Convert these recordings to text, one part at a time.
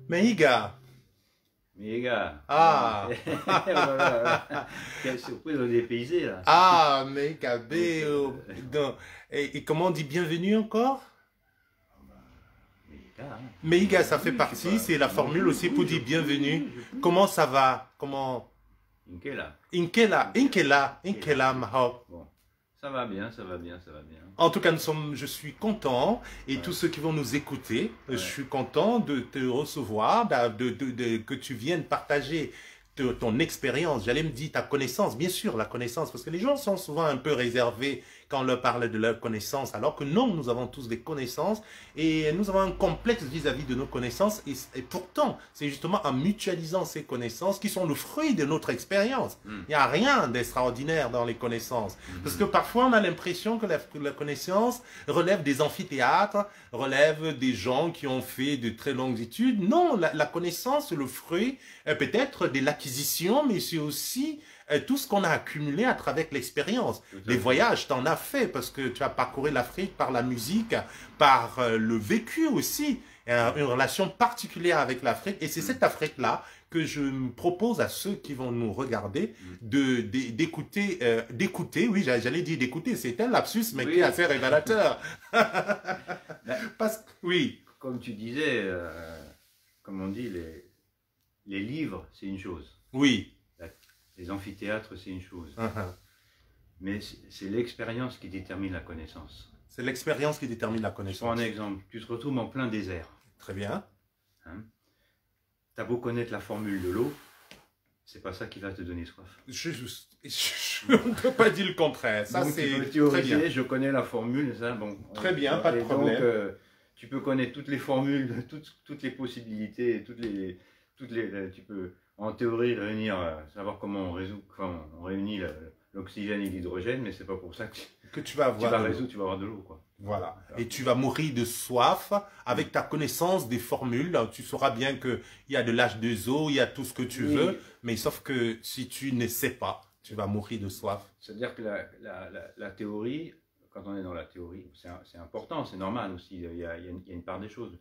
Meiga. Meiga. Ah. Voilà. Quelle surprise, on est dépaysé là. Ah, Meiga. Et comment on dit bienvenue encore? Meiga, hein. Meiga, ça fait Oui, partie, c'est la formule aussi pour dire bienvenue. Oui. Comment ça va? Comment? Inkela. Inkela, Mahop. Bon, ça va bien, ça va bien, ça va bien. En tout cas, je suis content, et Ouais. tous ceux qui vont nous écouter, je Ouais. suis content de te recevoir, que tu viennes partager ton expérience. J'allais me dire ta connaissance, bien sûr, la connaissance, parce que les gens sont souvent un peu réservés quand on leur parle de leur connaissance, alors que non, nous avons tous des connaissances, et nous avons un complexe vis-à-vis de nos connaissances, et pourtant, c'est justement en mutualisant ces connaissances qui sont le fruit de notre expérience. Il n'y a rien d'extraordinaire dans les connaissances. Parce que parfois, on a l'impression que la connaissance relève des amphithéâtres, relève des gens qui ont fait de très longues études. Non, la connaissance, c'est le fruit peut-être de l'acquisition, mais c'est aussi tout ce qu'on a accumulé à travers l'expérience. Les voyages, tu en as fait parce que tu as parcouru l'Afrique par la musique, par le vécu aussi, une relation particulière avec l'Afrique. Et c'est cette Afrique-là que je me propose à ceux qui vont nous regarder d'écouter, oui, j'allais dire d'écouter, c'est un lapsus, mais qui est assez révélateur. Parce que, oui. Comme tu disais, comme on dit, les livres, c'est une chose. Oui. Les amphithéâtres, c'est une chose. Mais c'est l'expérience qui détermine la connaissance. C'est l'expérience qui détermine la connaissance. Je prends un exemple. Tu te retrouves en plein désert. Très bien. Hein? Tu as beau connaître la formule de l'eau, c'est pas ça qui va te donner soif. Je ne peux pas dire le contraire. Ça, c'est très bien. Je connais la formule, ça, bon. Très bien, pas de problème. Donc, tu peux connaître toutes les formules, toutes les possibilités, tu peux en théorie réunir, savoir comment on réunit l'oxygène et l'hydrogène, mais c'est pas pour ça que tu vas avoir de l'eau, quoi. Voilà. Et tu vas mourir de soif avec ta connaissance des formules. Tu sauras bien qu'il y a de l'H2O, il y a tout ce que tu veux, mais sauf que si tu ne sais pas, tu vas mourir de soif. C'est-à-dire que la théorie, quand on est dans la théorie, c'est important, c'est normal aussi, il y a une part des choses.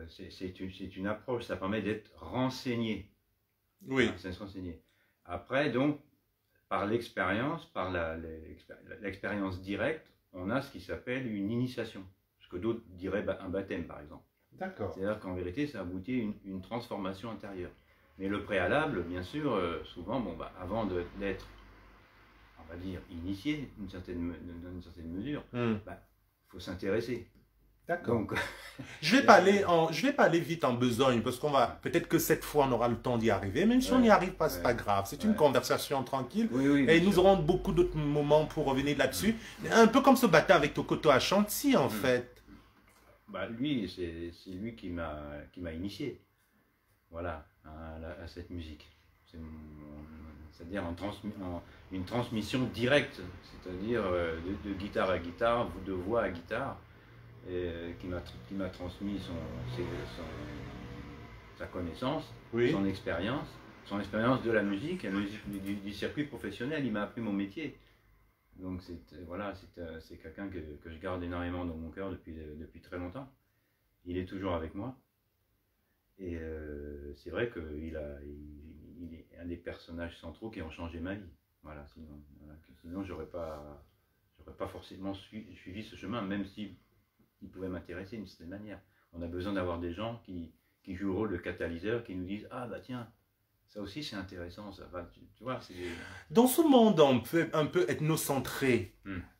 C'est une approche, ça permet d'être renseigné. Oui. C'est se renseigner. Après, donc, par l'expérience, par l'expérience directe, on a ce qui s'appelle une initiation. Ce que d'autres diraient un baptême, par exemple. D'accord. C'est-à-dire qu'en vérité, ça aboutit à une transformation intérieure. Mais le préalable, bien sûr, souvent, avant d'être, on va dire, initié d'une certaine mesure, faut s'intéresser. D'accord. Donc, je vais pas aller vite en besogne parce qu'on va peut-être que cette fois on aura le temps d'y arriver. Même si on n'y arrive pas, c'est pas grave. C'est une conversation tranquille. Et nous aurons beaucoup d'autres moments pour revenir là-dessus. Un peu comme ce bâtard avec Tokoto à Chantilly en fait. Lui, c'est lui qui m'a initié. Voilà, à cette musique. C'est-à-dire une transmission directe, c'est-à-dire de guitare à guitare, de voix à guitare. Qui m'a transmis sa connaissance, son expérience de la musique, du circuit professionnel. Il m'a appris mon métier. Donc c'est quelqu'un que je garde énormément dans mon cœur depuis très longtemps. Il est toujours avec moi. Et c'est vrai qu'il est un des personnages centraux qui ont changé ma vie. Voilà, sinon j'aurais pas forcément suivi ce chemin, même si il pouvait m'intéresser d'une certaine manière. On a besoin d'avoir des gens qui jouent le rôle de catalyseur, qui nous disent « Ah bah tiens, ça aussi c'est intéressant. » tu vois, dans ce monde un peu ethnocentré,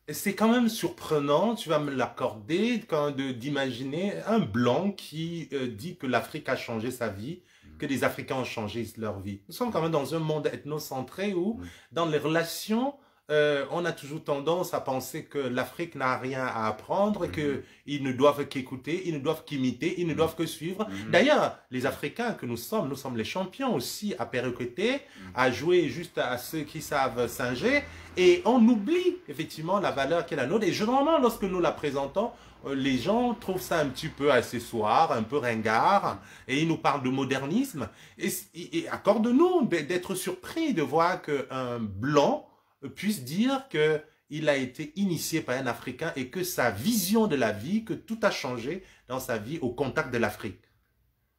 c'est quand même surprenant, tu vas me l'accorder, d'imaginer un blanc qui dit que l'Afrique a changé sa vie, que les Africains ont changé leur vie. Nous sommes quand même dans un monde ethnocentré où, dans les relations, on a toujours tendance à penser que l'Afrique n'a rien à apprendre, qu'ils ne doivent qu'écouter, ils ne doivent qu'imiter, ils ne doivent que suivre. D'ailleurs, les Africains que nous sommes les champions aussi à perruqueter, à jouer juste à ceux qui savent singer, et on oublie effectivement la valeur qu'est la nôtre. Et généralement, lorsque nous la présentons, les gens trouvent ça un petit peu accessoire, un peu ringard, et ils nous parlent de modernisme. Et accorde-nous d'être surpris de voir qu'un blanc puisse dire qu'il a été initié par un Africain et que sa vision de la vie, que tout a changé dans sa vie au contact de l'Afrique.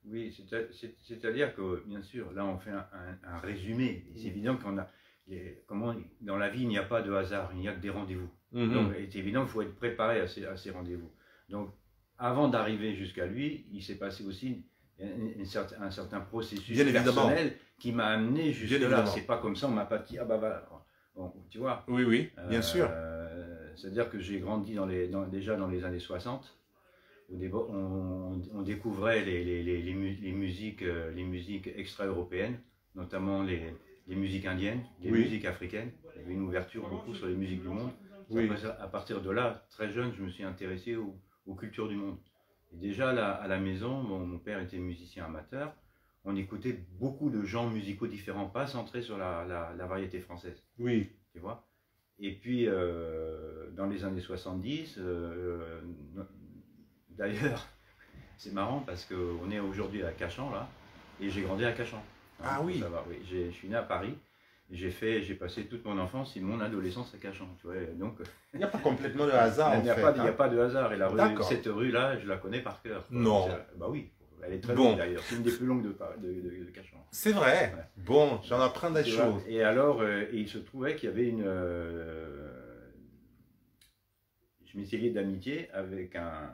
Oui, c'est-à-dire que, bien sûr, là on fait un résumé. C'est évident qu'on a, dans la vie, il n'y a pas de hasard, il n'y a que des rendez-vous. Donc, c'est évident qu'il faut être préparé à ces rendez-vous. Donc, avant d'arriver jusqu'à lui, il s'est passé aussi un certain processus personnel qui m'a amené jusque là. C'est pas comme ça, on m'a pas dit, ah bah voilà. Bon, tu vois. Oui, oui, bien sûr. C'est-à-dire que j'ai grandi déjà dans les années 60. On découvrait les musiques extra-européennes, notamment les musiques indiennes, les musiques africaines. Il y avait une ouverture beaucoup sur les musiques du monde. Oui. À partir de là, très jeune, je me suis intéressé aux cultures du monde. Et déjà à la maison, mon père était musicien amateur. On écoutait beaucoup de genres musicaux différents, pas centrés sur la variété française. Oui. Tu vois. Et puis, dans les années 70, d'ailleurs, c'est marrant parce qu'on est aujourd'hui à Cachan, là, et j'ai grandi à Cachan. Ah oui. Oui. Je suis né à Paris. J'ai passé toute mon enfance et mon adolescence à Cachan, tu vois, donc... Il n'y a pas complètement de hasard, Il n'y a pas de hasard, et cette rue-là, je la connais par cœur. Non. Bah oui, elle est très longue d'ailleurs, c'est une des plus longues de Cachan. C'est vrai. Ouais. Bon, j'en apprends des choses. Et alors, il se trouvait qu'il y avait je m'étais lié d'amitié avec un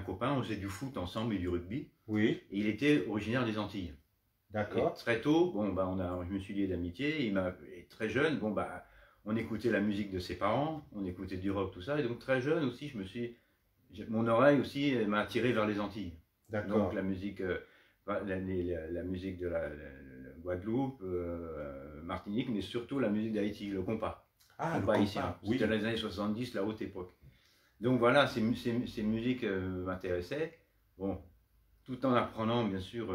copain, on faisait du foot ensemble et du rugby. Oui. Et il était originaire des Antilles. D'accord. Très tôt, je me suis lié d'amitié. Très jeune, on écoutait la musique de ses parents, on écoutait du rock, tout ça. Et donc très jeune aussi, mon oreille aussi m'a attiré vers les Antilles. D'accord. Donc la musique, la musique de la Guadeloupe, Martinique, mais surtout la musique d'Haïti, le compas. Ah, le compas haïtien. Oui. C'était dans les années 70, la haute époque. Donc voilà, ces musiques m'intéressaient. Bon, tout en apprenant bien sûr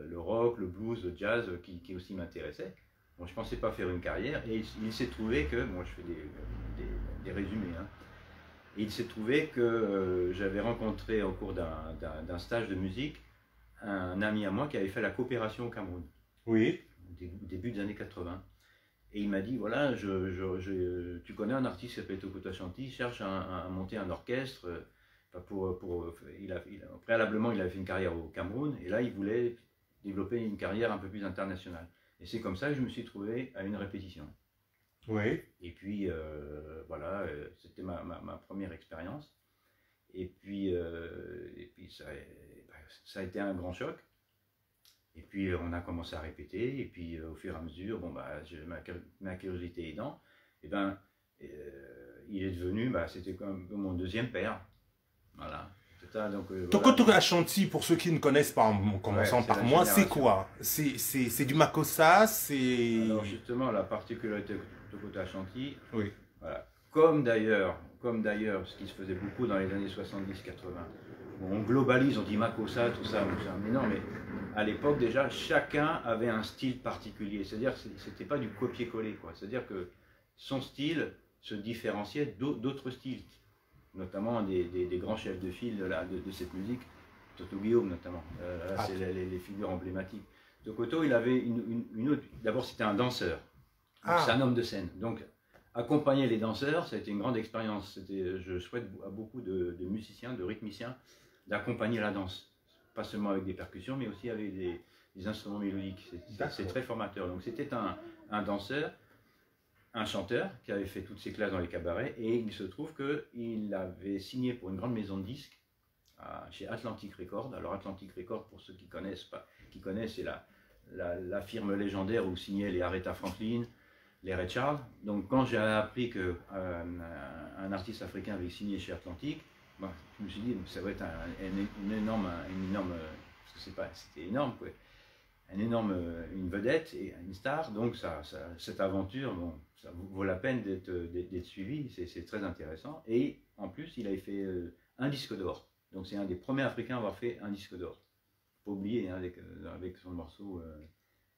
le rock, le blues, le jazz qui aussi m'intéressait. Bon, je ne pensais pas faire une carrière et il s'est trouvé que, je fais des résumés, hein, et il s'est trouvé que j'avais rencontré au cours d'un stage de musique un ami à moi qui avait fait la coopération au Cameroun. Oui. Au début des années 80. Et il m'a dit, voilà, tu connais un artiste qui s'appelle Tokota Chanti, il cherche à monter un orchestre. Préalablement, il avait fait une carrière au Cameroun, et là, il voulait développer une carrière un peu plus internationale. Et c'est comme ça que je me suis trouvé à une répétition. Oui. Et puis, voilà, c'était ma première expérience. Et puis ça a été un grand choc. Et puis on a commencé à répéter, et puis au fur et à mesure, ma curiosité aidant, il est devenu, c'était comme mon deuxième père. Voilà. Tokota Chanti, pour ceux qui ne connaissent pas, en commençant par moi, c'est quoi? C'est du makossa, c'est... Alors justement, la particularité de Tokota Chanti, oui. Voilà. Comme d'ailleurs, ce qui se faisait beaucoup dans les années 70-80. On globalise, on dit makossa, tout ça, mais non, mais à l'époque déjà, chacun avait un style particulier. C'est-à-dire que c'était pas du copier-coller, quoi. C'est-à-dire que son style se différenciait d'autres styles, notamment des grands chefs de file de cette musique, Toto Guillaume notamment. C'est les figures emblématiques. Tokoto, il avait une autre. D'abord, c'était un danseur. C'est un homme de scène. Donc, accompagner les danseurs, ça a été une grande expérience. Je souhaite à beaucoup de musiciens, de rythmiciens, d'accompagner la danse. Pas seulement avec des percussions, mais aussi avec des instruments mélodiques. C'est très formateur. Donc c'était un danseur, un chanteur qui avait fait toutes ses classes dans les cabarets, et il se trouve qu'il avait signé pour une grande maison de disques chez Atlantic Records. Alors Atlantic Records, pour ceux qui connaissent, c'est la firme légendaire où signaient les Aretha Franklin, les Ray Charles. Donc quand j'ai appris qu'un artiste africain avait signé chez Atlantic, je me suis dit, ça va être une énorme, parce que c'était énorme, quoi. Une vedette et une star, donc cette aventure, ça vaut la peine d'être suivi, c'est très intéressant. Et en plus, il avait fait un disque d'or, donc c'est un des premiers Africains à avoir fait un disque d'or. Faut pas oublier, hein, avec son morceau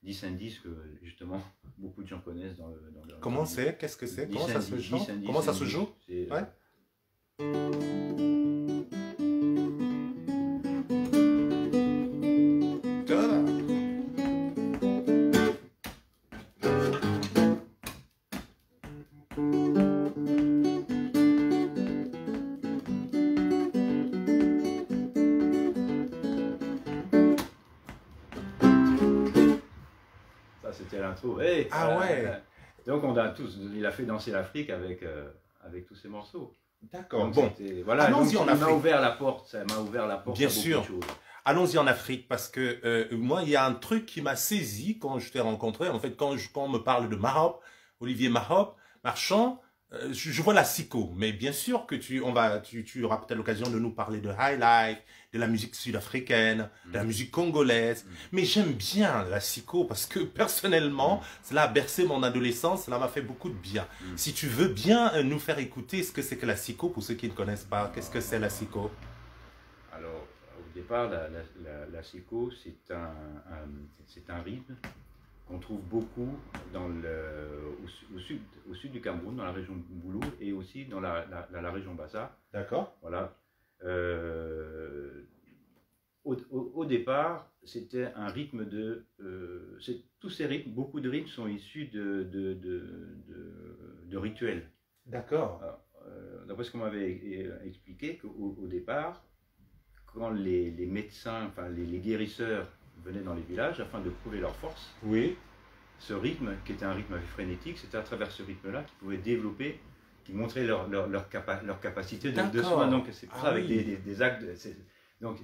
10 indices que justement beaucoup de gens connaissent dans le Comment c'est? Qu'est-ce que c'est? Comment ça se joue? Comment ça se joue? Ouais. Ça, c'était l'intro. Hey, ah ouais. Donc, il a fait danser l'Afrique avec tous ces morceaux. D'accord. Bon, voilà, allons-y en Afrique. Ça m'a ouvert la porte. Ça m'a ouvert la porte. Bien sûr. Allons-y en Afrique, parce que moi, il y a un truc qui m'a saisi quand je t'ai rencontré. En fait, quand on me parle de Mahop, Olivier Mahop, Marchand, je vois la sicko. Mais bien sûr que tu auras peut-être l'occasion de nous parler de High Life, de la musique sud-africaine, de la musique congolaise. Mais j'aime bien la sicko parce que personnellement, cela a bercé mon adolescence, cela m'a fait beaucoup de bien. Si tu veux bien nous faire écouter ce que c'est que la sicko, pour ceux qui ne connaissent pas, qu'est-ce que c'est la sicko? Alors, au départ, la sicko, c'est un rythme qu'on trouve beaucoup au sud du Cameroun, dans la région de Boulou, et aussi dans la région Bassa. D'accord. Voilà. Au départ, c'était un rythme tous ces rythmes, beaucoup de rythmes sont issus de rituels. D'accord. D'après ce qu'on m'avait expliqué, qu'au départ, quand les médecins, enfin les guérisseurs venaient dans les villages afin de prouver leur force, oui. Ce rythme, qui était un rythme frénétique, c'était à travers ce rythme-là qu'ils pouvaient développer, qui montrait leur capacité de soin. Donc c'est pour ça avec des actes. Donc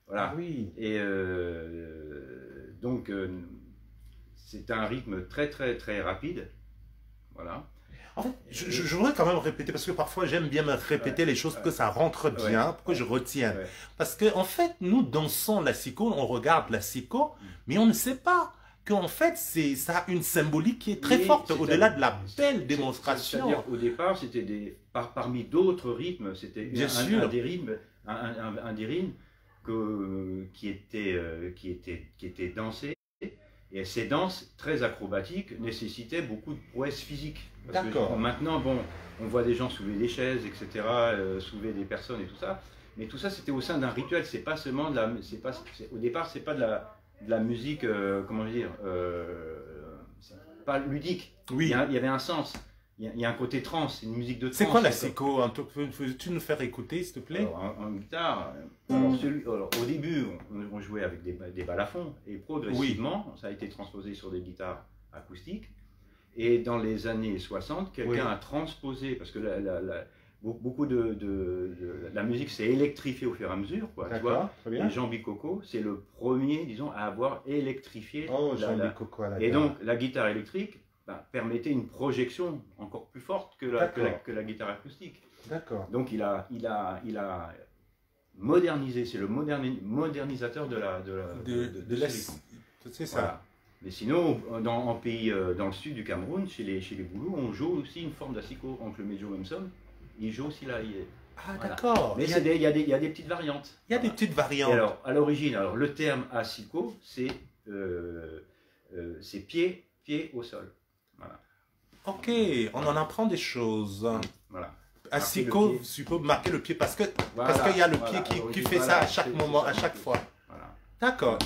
voilà. Ah oui. Et donc c'est un rythme très très très rapide. Voilà. En fait, je voudrais quand même répéter, parce que parfois j'aime bien me répéter les choses pour que ça rentre bien, pour que je retienne. Parce que en fait, nous dansons la sicko, on regarde la sicko, mais on ne sait pas qu'en fait, ça a une symbolique qui est très forte, au-delà de la belle démonstration. C'est-à-dire, au départ, c'était parmi d'autres rythmes, c'était un des rythmes, qui était dansé. Et ces danses très acrobatiques nécessitaient beaucoup de prouesse physique. D'accord. Maintenant, bon, on voit des gens soulever des chaises, etc., soulever des personnes et tout ça. Mais tout ça, c'était au sein d'un rituel. C'est pas seulement de la. Au départ, c'est pas de la musique, comment dire, pas ludique. Oui. Il y avait un sens. Il y a un côté trans, une musique de trans. C'est quoi la sicko? Peux-tu nous faire écouter, s'il te plaît? Alors, en guitare, au début, on jouait avec des balafons, et progressivement, ça a été transposé sur des guitares acoustiques. Et dans les années 60, quelqu'un a transposé, parce que beaucoup de la musique s'est électrifiée au fur et à mesure. Et Jean Bicocco, c'est le premier, disons, à avoir électrifié. Et donc, la guitare électrique permettait une projection encore plus forte que la guitare acoustique. D'accord. Donc il a modernisé, c'est le modernisateur de la c'est ça. Voilà. Mais sinon, dans le sud du Cameroun, chez les Boulous, on joue aussi une forme d'asiko. Oncle Mejo Memson, il joue aussi là. Ah d'accord. Mais il y a des petites variantes. Il y a des petites variantes. Et alors, à l'origine, le terme asiko, c'est pied au sol. Voilà. Ok, on en apprend des choses. Voilà. Asiko, tu peux marquer le pied parce qu'il y a le pied qui fait ça à chaque moment, à chaque fois. Voilà. D'accord.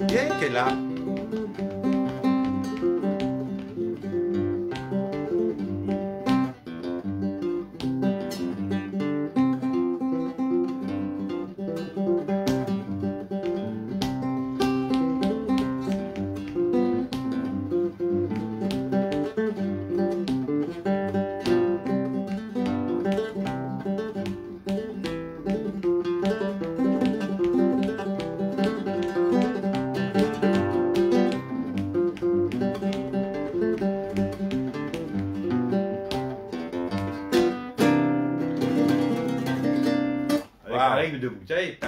Bien qu'elle a. De bouteille.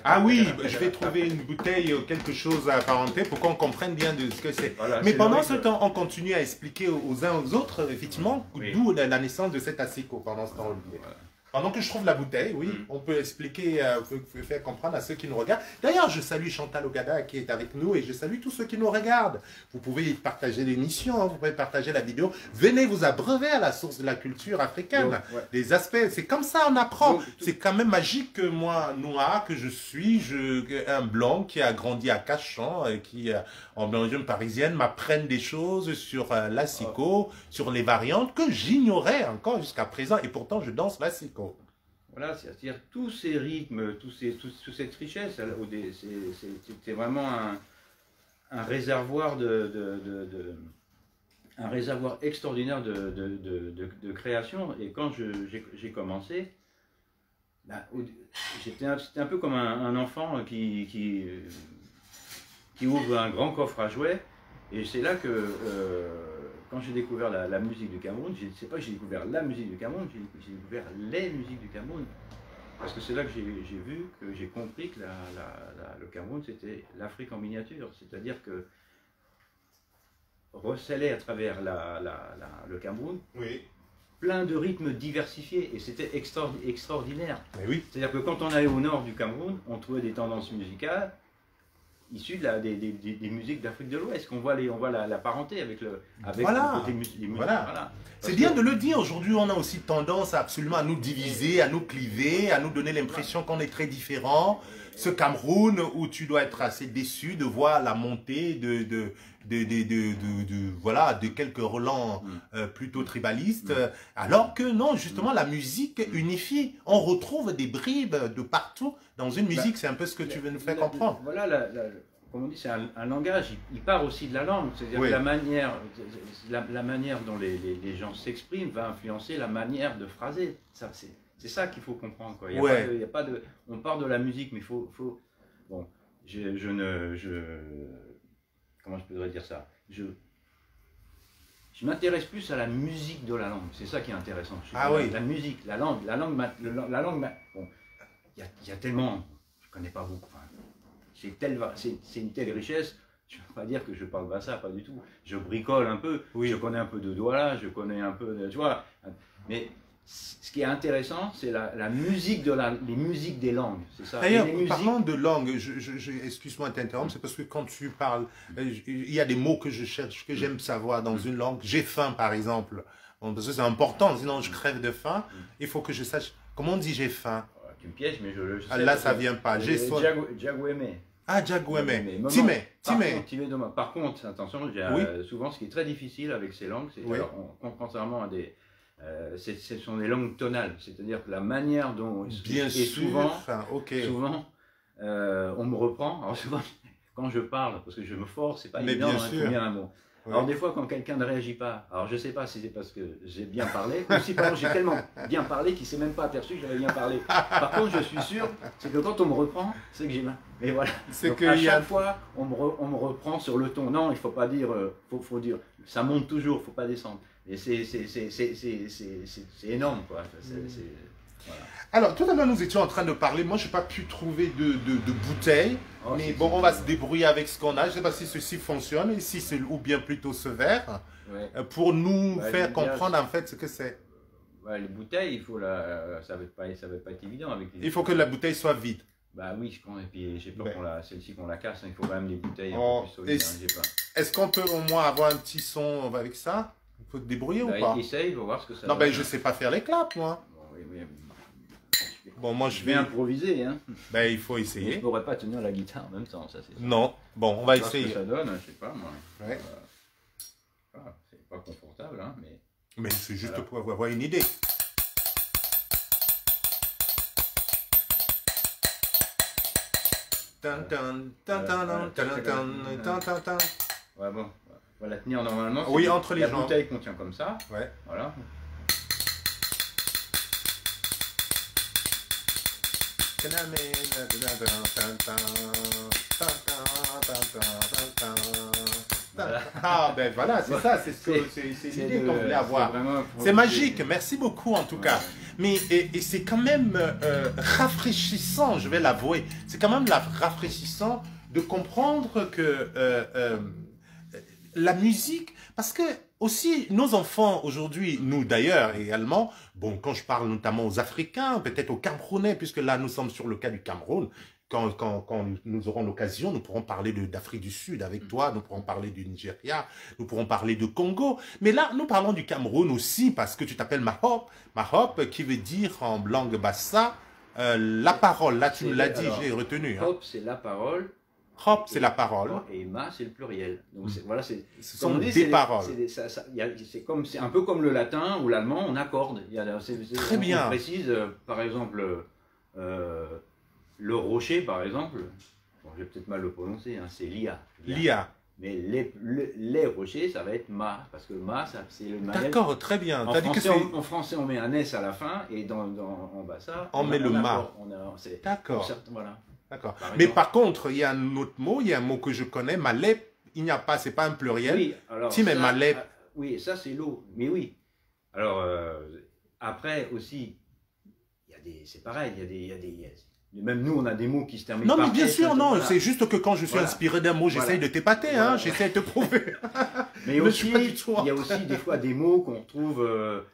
Ah oui, je vais trouver une bouteille, quelque chose à apparenter pour qu'on comprenne bien de ce que c'est. Voilà, mais pendant ce temps, on continue à expliquer aux uns aux autres, effectivement, d'où la naissance de cet asiko pendant ce temps. Voilà. Pendant que je trouve la bouteille, oui, on peut expliquer, faire comprendre à ceux qui nous regardent. D'ailleurs, je salue Chantal Ogada qui est avec nous et je salue tous ceux qui nous regardent. Vous pouvez partager l'émission, vous pouvez partager la vidéo. Venez vous abreuver à la source de la culture africaine. Donc, ouais. Les aspects, c'est comme ça on apprend. C'est quand même magique que moi, noir, que je suis, un blanc qui a grandi à Cachan, qui, en banlieue parisienne, m'apprenne des choses sur l'assiko, sur les variantes que j'ignorais encore jusqu'à présent et pourtant je danse l'assiko. Voilà, c'est-à-dire tous ces rythmes, toute cette richesse, c'est vraiment un réservoir un réservoir extraordinaire de création. Et quand j'ai commencé, bah, c'était un peu comme un enfant qui ouvre un grand coffre à jouets. Et c'est là que quand j'ai découvert la musique du Cameroun, je ne sais pas que j'ai découvert la musique du Cameroun, j'ai découvert les musiques du Cameroun. Parce que c'est là que j'ai compris que le Cameroun, c'était l'Afrique en miniature. C'est-à-dire que recélait à travers le Cameroun oui. plein de rythmes diversifiés. Et c'était extraordinaire. Oui. C'est-à-dire que quand on allait au nord du Cameroun, on trouvait des tendances musicales issus des musiques d'Afrique de l'Ouest, qu'on voit, la parenté avec voilà. le côté musique. Voilà. Voilà. C'est bien de le dire. Aujourd'hui, on a aussi tendance absolument à nous diviser, à nous cliver, à nous donner l'impression qu'on est très différents. Ce Cameroun où tu dois être assez déçu de voir la montée de quelques relents plutôt tribalistes, alors que non, justement, la musique unifie. On retrouve des bribes de partout dans une musique. C'est un peu ce que tu veux nous faire comprendre. Voilà, comme on dit, c'est un langage. Il part aussi de la langue. C'est-à-dire que la manière dont les gens s'expriment va influencer la manière de phraser. C'est ça qu'il faut comprendre, quoi. On part de la musique, mais il faut bon, comment je pourrais dire ça, je m'intéresse plus à la musique de la langue. C'est ça qui est intéressant. Oui. La musique, la langue, bon, il y a tellement, je connais pas beaucoup. Enfin, c'est une telle richesse. Je ne veux pas dire que je parle pas ça, pas du tout. Je bricole un peu, je connais un peu de douala, je connais un peu de, tu vois. Mais ce qui est intéressant, c'est la musique les musiques des langues. C'est ça. D'ailleurs, parlant de langue, excuse-moi de t'interrompre, c'est parce que quand tu parles, il y a des mots que je cherche, que j'aime savoir dans une langue. J'ai faim, par exemple. Bon, parce que c'est important, sinon je crève de faim. Il faut que je sache. Comment on dit j'ai faim? Tu me pièges, mais je sais. Là, ça vient pas. J'ai soif. Jagoueme. Ah, Jagoueme. Timé. Par contre, attention, souvent ce qui est très difficile avec ces langues, c'est contrairement à des... ce sont des langues tonales, c'est-à-dire que la manière dont... Bien sûr. Souvent on me reprend. Alors souvent, quand je parle, parce que je me force, c'est pas évident de trouver un mot. Ouais. Alors des fois, quand quelqu'un ne réagit pas, alors je sais pas si c'est parce que j'ai bien parlé, ou si par exemple j'ai tellement bien parlé qu'il s'est même pas aperçu que j'avais bien parlé. Par contre, je suis sûr, c'est que quand on me reprend, c'est que j'ai mal. Mais voilà. Donc, à chaque fois, on me reprend sur le ton. Non, il faut pas dire, faut dire, ça monte toujours, faut pas descendre. Et c'est énorme, quoi. Voilà. Alors, tout à l'heure, nous étions en train de parler. Moi, je n'ai pas pu trouver de bouteille. Mais bon, on va se débrouiller avec ce qu'on a. Je ne sais pas si ceci fonctionne, ou bien plutôt ce verre, pour nous faire comprendre en fait ce que c'est. Les bouteilles, il faut ça va pas être évident avec les... Il faut que la bouteille soit vide. Bah oui, et puis j'ai peur celle-ci qu'on la casse. Il faut quand même des bouteilles un peu plus solides. Est-ce qu'on peut au moins avoir un petit son avec ça? Il faut te débrouiller ou pas? Essaye, on va voir ce que ça donne. Non, je ne sais pas faire les claps, moi. Bon, moi je vais improviser, hein. Il faut essayer. Je ne pourrais pas tenir la guitare en même temps, ça c'est. Non, bon, on va essayer. Ce que ça donne, je sais pas moi. C'est pas confortable, hein, mais. Mais c'est juste pour avoir une idée. Ouais, bon, on va la tenir normalement. Oui, entre les jambes. La bouteille qu'on tient comme ça. Ouais. Voilà. Ah ben voilà, c'est ça, c'est l'idée qu'on voulait avoir. C'est magique, merci beaucoup en tout cas. Mais c'est quand même rafraîchissant, je vais l'avouer. C'est quand même rafraîchissant de comprendre que la musique, parce que aussi, nos enfants aujourd'hui, nous d'ailleurs également, bon, quand je parle notamment aux Africains, peut-être aux Camerounais, puisque là nous sommes sur le cas du Cameroun, quand nous aurons l'occasion, nous pourrons parler d'Afrique du Sud avec toi, nous pourrons parler du Nigeria, nous pourrons parler de Congo. Mais là, nous parlons du Cameroun aussi, parce que tu t'appelles Mahop, Mahop qui veut dire en langue bassa, la parole. Là, tu me l'as dit, j'ai retenu. Hop, c'est la parole. Hop, c'est la parole. Et ma, c'est le pluriel. Donc voilà, ce sont des paroles. C'est un peu comme le latin ou l'allemand, on accorde. Très bien. On précise, par exemple, le rocher, par exemple. Bon, je vais peut-être mal le prononcer, hein, c'est lia. Lia. Mais les rochers, ça va être ma, parce que ma, c'est le ma. D'accord, très bien. En français, on met un S à la fin, et en bassa, on met le ma. D'accord. Voilà. D'accord. Mais par contre, il y a un autre mot, il y a un mot que je connais, malep, il n'y a pas, c'est pas un pluriel. Oui, alors. Si, mais malep. Oui, ça c'est l'eau, mais oui. Alors, après aussi, c'est pareil, même nous, on a des mots qui se terminent par... Non, mais bien sûr, non, voilà. C'est juste que quand je suis inspiré d'un mot, j'essaye de t'épater, hein, j'essaye de te prouver. Mais aussi, il y a aussi des fois des mots qu'on trouve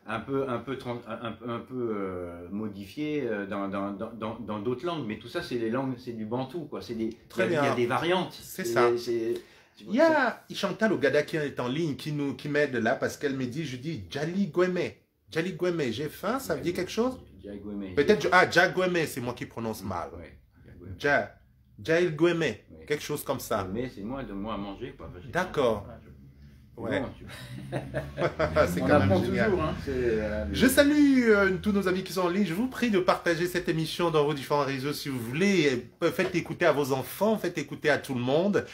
un peu modifiés dans d'autres langues, mais tout ça, c'est les langues, c'est du bantou, quoi. Il y a des variantes. C'est ça. Il y a Chantal Ogada qui est en ligne, qui m'aide là, parce qu'elle me dit, je dis Djali Gweme. Djali Gweme, j'ai faim, ça veut dire quelque chose? Peut-être, Djagweme, c'est moi qui prononce mal. Djagweme, quelque chose comme ça. Mais c'est moi de moi à manger, quoi. D'accord. Ouais. C'est quand même génial. Toujours, hein. Je salue tous nos amis qui sont en ligne. Je vous prie de partager cette émission dans vos différents réseaux si vous voulez. Faites écouter à vos enfants, faites écouter à tout le monde.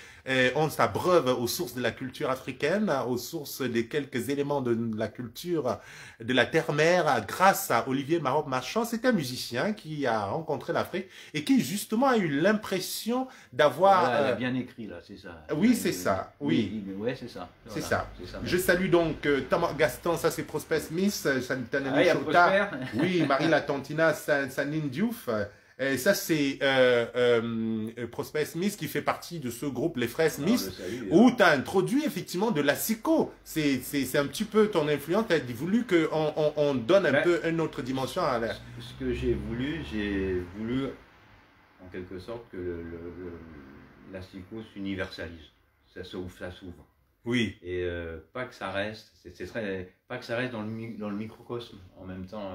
On s'abreuve aux sources de la culture africaine, aux sources des quelques éléments de la culture de la terre-mère grâce à Olivier Mahop Marchand. C'est un musicien qui a rencontré l'Afrique et qui justement a eu l'impression d'avoir... Voilà, il a bien écrit là, c'est ça. Oui, c'est ça. Oui, ouais, c'est ça. C'est ça. Je salue donc Thomas Gaston, ça c'est Prosper Smith, Sanitana Chota. Oui, Marie Latantina, Sanine Diouf. Et ça, c'est Prosper Smith qui fait partie de ce groupe, les Frères Smith, où tu as introduit effectivement de la psycho. C'est un petit peu ton influence. Tu as voulu qu'on donne un peu une autre dimension à la... Ce que j'ai voulu en quelque sorte que la psycho s'universalise. Ça s'ouvre. Oui. Et pas que ça reste, pas que ça reste dans le microcosme en même temps.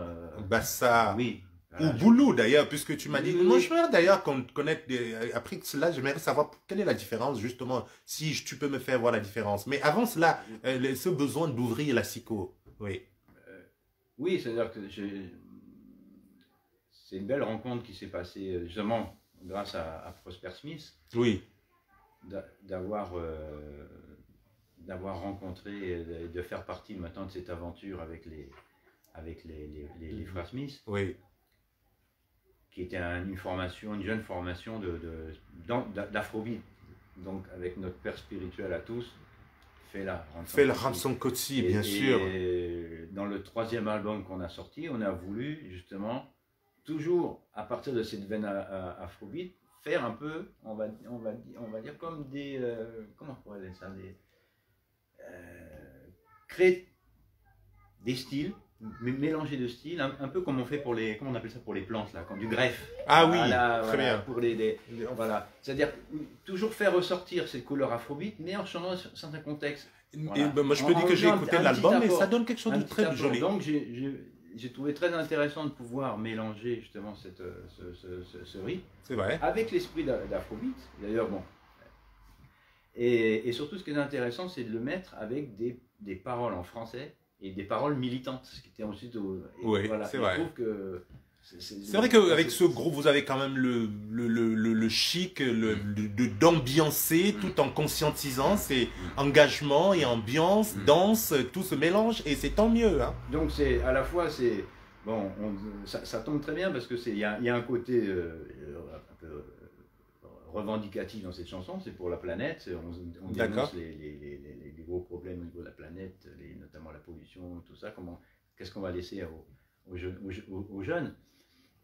Bassa. Oui. Ou Boulou d'ailleurs, puisque tu m'as dit. Moi, je voudrais d'ailleurs connaître. Après cela, j'aimerais savoir quelle est la différence, justement, si tu peux me faire voir la différence. Mais avant cela, ce besoin d'ouvrir la psycho. Oui. Oui, c'est-à-dire que c'est une belle rencontre qui s'est passée, justement, grâce à Prosper Smith. Oui. D'avoir rencontré et de faire partie maintenant de cette aventure avec les Frères Smith. Oui. Qui était une jeune formation d'Afrobeat. Donc avec notre père spirituel à tous, Fela Ramson Kotsi, bien sûr. Et dans le 3e album qu'on a sorti, on a voulu justement, toujours à partir de cette veine Afrobeat, faire un peu, on va dire comme des, comment on pourrait dire ça, créer des styles, mélanger de styles, un peu comme on fait pour les, comment on appelle ça pour les plantes là, comme du greffe. Ah oui, très bien. Pour voilà, c'est-à-dire toujours faire ressortir ces couleurs afrobeat, mais en changeant certains contextes. Voilà. Et ben, moi je peux dire que j'ai écouté l'album et ça donne quelque chose de très joli. Donc j'ai trouvé très intéressant de pouvoir mélanger justement ce rythme avec l'esprit d'Afrobeat. D'ailleurs, bon. Et surtout, ce qui est intéressant, c'est de le mettre avec des paroles en français et des paroles militantes, ce qui était ensuite... Oui, voilà. c'est vrai. Je trouve que... C'est vrai qu'avec ce groupe, vous avez quand même le chic d'ambiancer tout en conscientisant. C'est engagement et ambiance, danse, tout se mélange et c'est tant mieux. Hein. Donc c'est à la fois, bon, ça tombe très bien parce que il y a un côté un peu revendicatif dans cette chanson, c'est pour la planète. On dénonce les gros problèmes au niveau de la planète, notamment la pollution, tout ça. Qu'est-ce qu'on va laisser aux jeunes.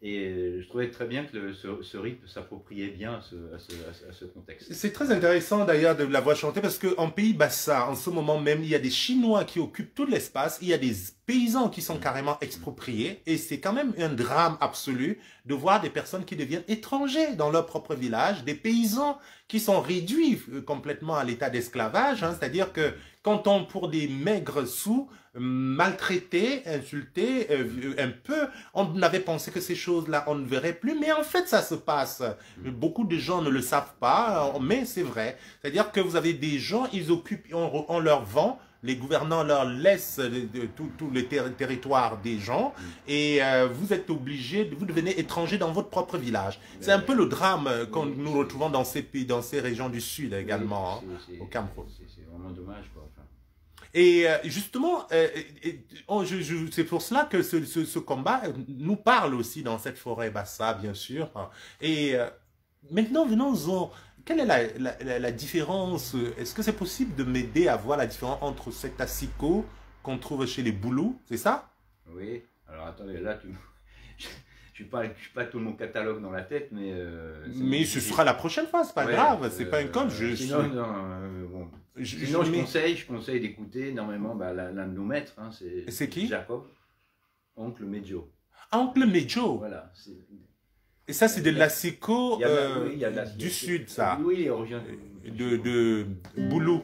Et je trouvais très bien que ce rythme s'appropriait bien à ce contexte. C'est très intéressant d'ailleurs de la voix chantée parce qu'en Pays Bassa, en ce moment même, il y a des Chinois qui occupent tout l'espace, il y a des paysans qui sont carrément expropriés et c'est quand même un drame absolu de voir des personnes qui deviennent étrangers dans leur propre village, des paysans qui sont réduits complètement à l'état d'esclavage, hein, c'est-à-dire que quand on, pour des maigres sous, maltraités, insultés, un peu, on avait pensé que ces choses-là, on ne verrait plus, mais en fait, ça se passe. Beaucoup de gens ne le savent pas, mais c'est vrai. C'est-à-dire que vous avez des gens, ils occupent, on leur vend, les gouvernants leur laissent tout le territoire des gens et vous êtes obligés, vous devenez étranger dans votre propre village. C'est un peu le drame que nous retrouvons dans ces pays, dans ces régions du Sud également, au Cameroun. C'est vraiment dommage, quoi. Enfin. Et justement, c'est pour cela que ce combat nous parle aussi dans cette forêt Bassa, bien sûr. Et maintenant, venons-en. Quelle est la différence? Est-ce que c'est possible de m'aider à voir la différence entre cet asiko qu'on trouve chez les Boulous, c'est ça? Oui. Alors attendez, là, je n'ai pas tout mon catalogue dans la tête, mais... mais ce sera la prochaine fois, c'est pas grave, c'est pas un code. Sinon, bon. Sinon je conseille d'écouter énormément l'un de nos maîtres, hein, c'est qui? Jacob, Oncle Medjo. Oncle Medjo. Voilà. Et ça, c'est de l'asiko du Sud, ça. Oui, il est originaire de Boulou.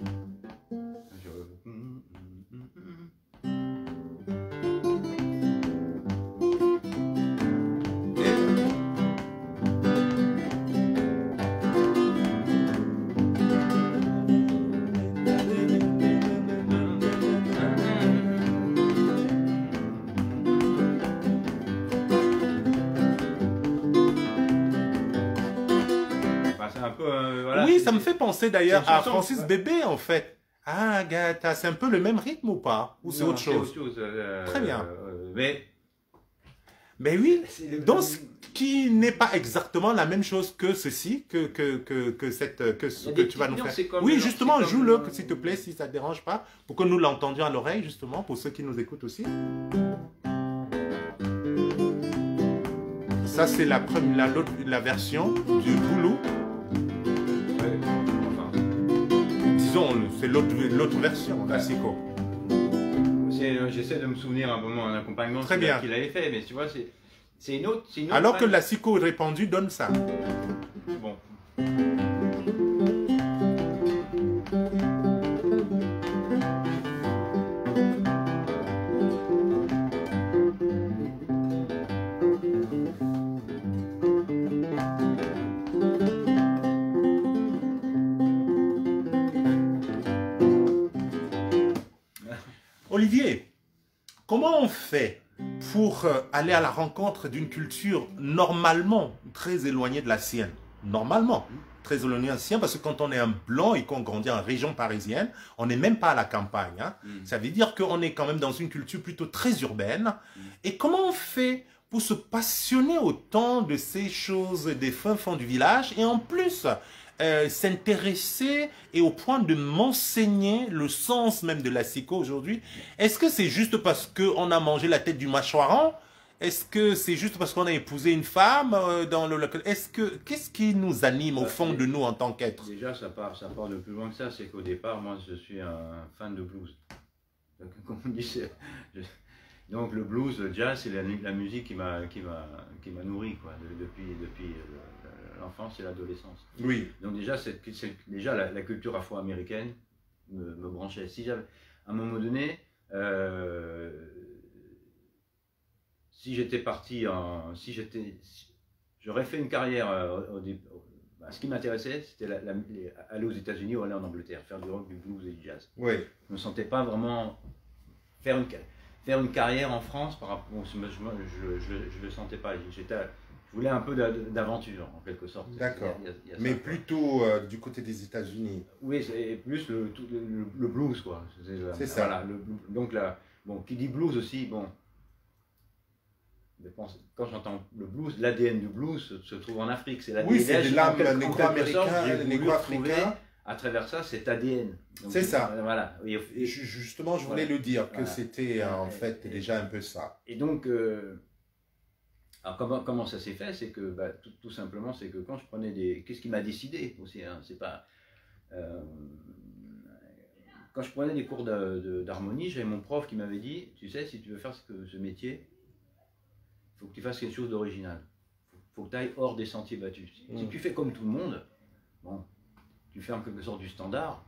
Oui, ça me fait penser d'ailleurs à Francis Bébé, en fait. Ah, Gata, c'est un peu le même rythme ou pas? Ou c'est autre chose? Très bien. Mais oui, donc ce qui n'est pas exactement la même chose que ceci, que tu vas nous faire. Oui, justement, joue-le, s'il te plaît, si ça ne te dérange pas, pour que nous l'entendions à l'oreille, justement, pour ceux qui nous écoutent aussi. Ça, c'est la version du Boulou. Disons, c'est l'autre version, l'asiko. J'essaie de me souvenir un moment un accompagnement qu'il avait fait, mais tu vois, c'est une autre... Alors que l'asiko répandu donne ça. Bon. Olivier, comment on fait pour aller à la rencontre d'une culture normalement très éloignée de la sienne? Normalement, très éloignée de la sienne, parce que quand on est un blanc et qu'on grandit en région parisienne, on n'est même pas à la campagne. Hein. Ça veut dire qu'on est quand même dans une culture plutôt très urbaine. Et comment on fait pour se passionner autant de ces choses des fins fonds du village et en plus s'intéresser et au point de m'enseigner le sens même de l'asiko aujourd'hui? Est-ce que c'est juste parce qu'on a mangé la tête du mâchoiron? Est-ce que c'est juste parce qu'on a épousé une femme dans le... Qu'est-ce qui nous anime au fond de nous en tant qu'être? Déjà, ça part de plus loin que ça. C'est qu'au départ, moi, je suis un fan de blues. Donc, comme on dit, donc le blues, le jazz, c'est la musique qui m'a nourri quoi, depuis l'enfance et l'adolescence. Oui. Donc déjà, la culture afro-américaine me branchait. Si j'avais, à un moment donné, si j'étais parti j'aurais fait une carrière ce qui m'intéressait, c'était aller aux États-Unis ou aller en Angleterre, faire du rock, du blues et du jazz. Oui. Je me sentais pas vraiment faire une carrière en France par rapport, je le sentais pas. Je voulais un peu d'aventure, en quelque sorte. D'accord. Mais plutôt du côté des États-Unis. Oui, c'est plus le blues, quoi. C'est ça. Voilà, donc là, bon, qui dit blues aussi, bon. Quand j'entends le blues, l'ADN du blues se trouve en Afrique. C'est l'ADN. Oui, c'est de l'âme négro-américain. À travers ça, cet ADN. C'est ça. Voilà. Et justement, je voulais le dire, que c'était en fait déjà un peu ça. Et donc, Alors comment ça s'est fait? C'est que tout simplement, c'est que quand je prenais des... Qu'est-ce qui m'a décidé aussi, hein, c'est pas... quand je prenais des cours d'harmonie, j'avais mon prof qui m'avait dit, tu sais, si tu veux faire ce métier, il faut que tu fasses quelque chose d'original. Il faut que tu ailles hors des sentiers battus. Si tu fais comme tout le monde, bon, tu fais en quelque sorte du standard,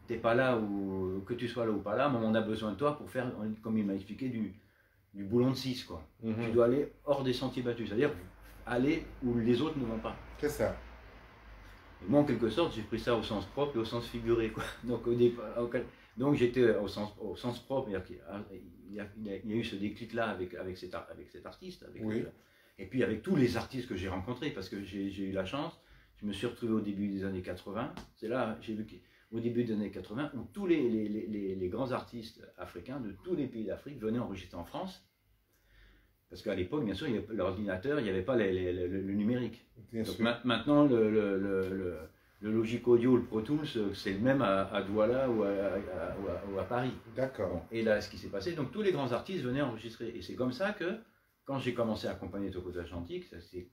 t'es pas là, ou que tu sois là ou pas là, mais on a besoin de toi pour faire, comme il m'a expliqué, du boulon de 6, quoi. Tu dois aller hors des sentiers battus, c'est-à-dire aller où les autres ne vont pas. C'est ça. Et moi, en quelque sorte, j'ai pris ça au sens propre et au sens figuré, quoi. Donc j'étais au sens propre, il y a eu ce déclic-là avec cet artiste. Et puis avec tous les artistes que j'ai rencontrés, parce que j'ai eu la chance, je me suis retrouvé au début des années 80, c'est là, j'ai vu qu'au début des années 80, où tous les grands artistes africains de tous les pays d'Afrique venaient enregistrer en France. Parce qu'à l'époque, bien sûr, l'ordinateur, il n'y avait pas le numérique. Donc maintenant, le Logic Audio, le Pro Tools, c'est le même à Douala ou à Paris. D'accord. Bon, et là, ce qui s'est passé, donc tous les grands artistes venaient enregistrer. Et c'est comme ça que, quand j'ai commencé à accompagner Tokoto Atlantic, c'était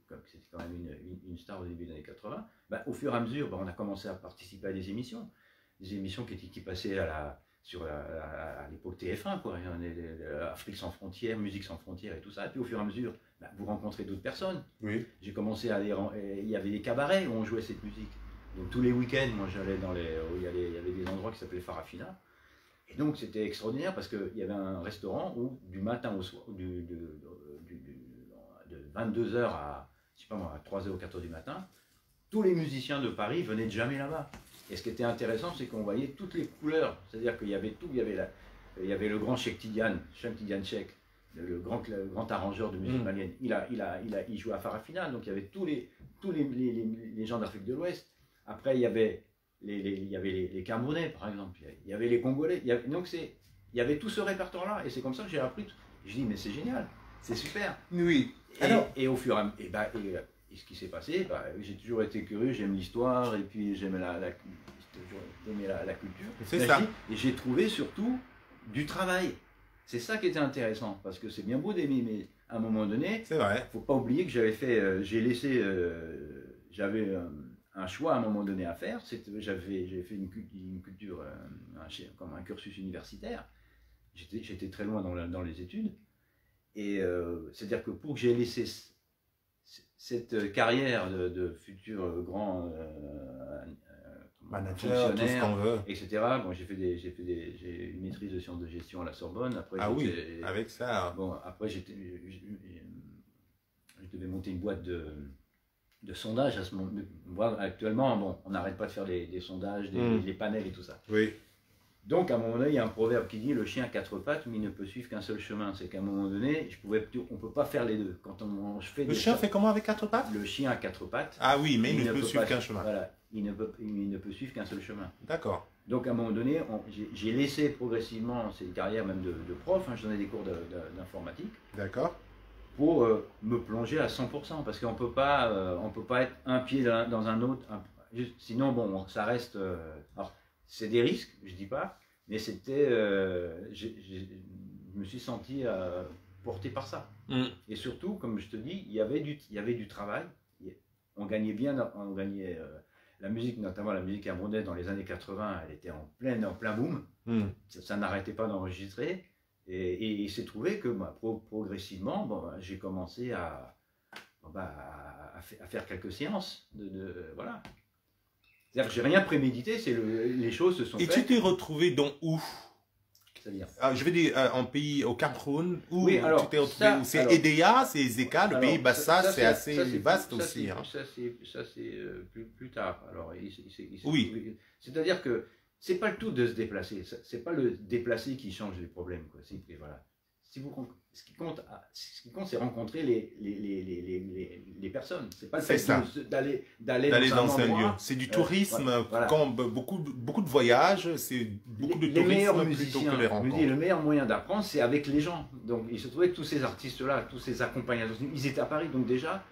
quand même une star au début des années 80, au fur et à mesure, on a commencé à participer à des émissions qui passaient à l'époque TF1, quoi, Afrique sans frontières, Musique sans frontières et tout ça. Et puis au fur et à mesure, vous rencontrez d'autres personnes. Oui. J'ai commencé à aller, il y avait des cabarets où on jouait cette musique. Donc tous les week-ends, moi j'allais où il y avait des endroits qui s'appelaient Farafina. Et donc c'était extraordinaire parce qu'il y avait un restaurant où du matin au soir, de 22h à, je sais pas moi, à 3h ou 4h du matin, tous les musiciens de Paris venaient de jammer là-bas. Et ce qui était intéressant, c'est qu'on voyait toutes les couleurs. C'est-à-dire qu'il y avait tout. Il y avait le grand Cheikh Tidiane Cheikh, le grand arrangeur de musique malienne. Il jouait à Farafina, donc il y avait tous les gens d'Afrique de l'Ouest. Après, il y avait les Camerounais, par exemple. Il y avait les Congolais. Donc il y avait tout ce répertoire-là. Et c'est comme ça que j'ai appris. Je dis, mais c'est génial, c'est super. Oui. Et au fur et à mesure. Et ce qui s'est passé, j'ai toujours été curieux, j'aime l'histoire et puis j'aime la culture. C'est ça. Et j'ai trouvé surtout du travail. C'est ça qui était intéressant, parce que c'est bien beau d'aimer, mais à un moment donné, il ne faut pas oublier que j'avais un choix à un moment donné à faire. J'avais fait une culture, comme un cursus universitaire. J'étais très loin dans les études. Et c'est-à-dire que pour que j'ai laissé cette carrière de futur grand manager, tout ce qu'on veut, etc. Bon, j'ai une maîtrise de sciences de gestion à la Sorbonne. Après, avec ça. Bon, après, je devais monter une boîte de sondage à ce moment. Actuellement, bon, on n'arrête pas de faire des sondages, des panels et tout ça. Oui. Donc, à un moment donné, il y a un proverbe qui dit « Le chien a quatre pattes, mais il ne peut suivre qu'un seul chemin ». C'est qu'à un moment donné, on ne peut pas faire les deux. Le chien fait comment avec quatre pattes? Le chien a quatre pattes. Ah oui, mais il ne peut suivre qu'un chemin. Voilà, il ne peut suivre qu'un seul chemin. D'accord. Donc, à un moment donné, j'ai laissé progressivement cette carrière même de prof. Je donnais des cours d'informatique. D'accord. Pour me plonger à 100%. Parce qu'on ne peut pas être un pied dans un autre. Sinon, bon, ça reste... alors, c'est des risques, je ne dis pas, mais c'était, je me suis senti porté par ça. Et surtout, comme je te dis, il y avait du travail. On gagnait bien, la musique, notamment la musique camerounaise dans les années 80, elle était en plein boom. Ça n'arrêtait pas d'enregistrer. Et il s'est trouvé que progressivement, j'ai commencé à faire quelques séances. Voilà. C'est-à-dire que j'ai rien prémédité, les choses se sont faites. Et tu t'es retrouvé dans où? C'est-à-dire je veux dire, en pays, au Cameroun, où oui, alors, tu t'es retrouvé? C'est EDEA, c'est Zeka, le pays Bassa, c'est assez vaste aussi. Ça, c'est plus tard. Alors, oui. C'est-à-dire que c'est pas le tout de se déplacer. C'est pas le déplacer qui change les problèmes, quoi. Voilà. Ce qui compte, c'est rencontrer les personnes. C'est pas le fait d'aller dans un lieu. C'est du tourisme, voilà. Comme beaucoup de voyages, c'est beaucoup de tourisme plutôt que les rencontres. Le meilleur moyen d'apprendre, c'est avec les gens. Donc, il se trouvait que tous ces artistes-là, tous ces accompagnateurs, ils étaient à Paris. Donc déjà,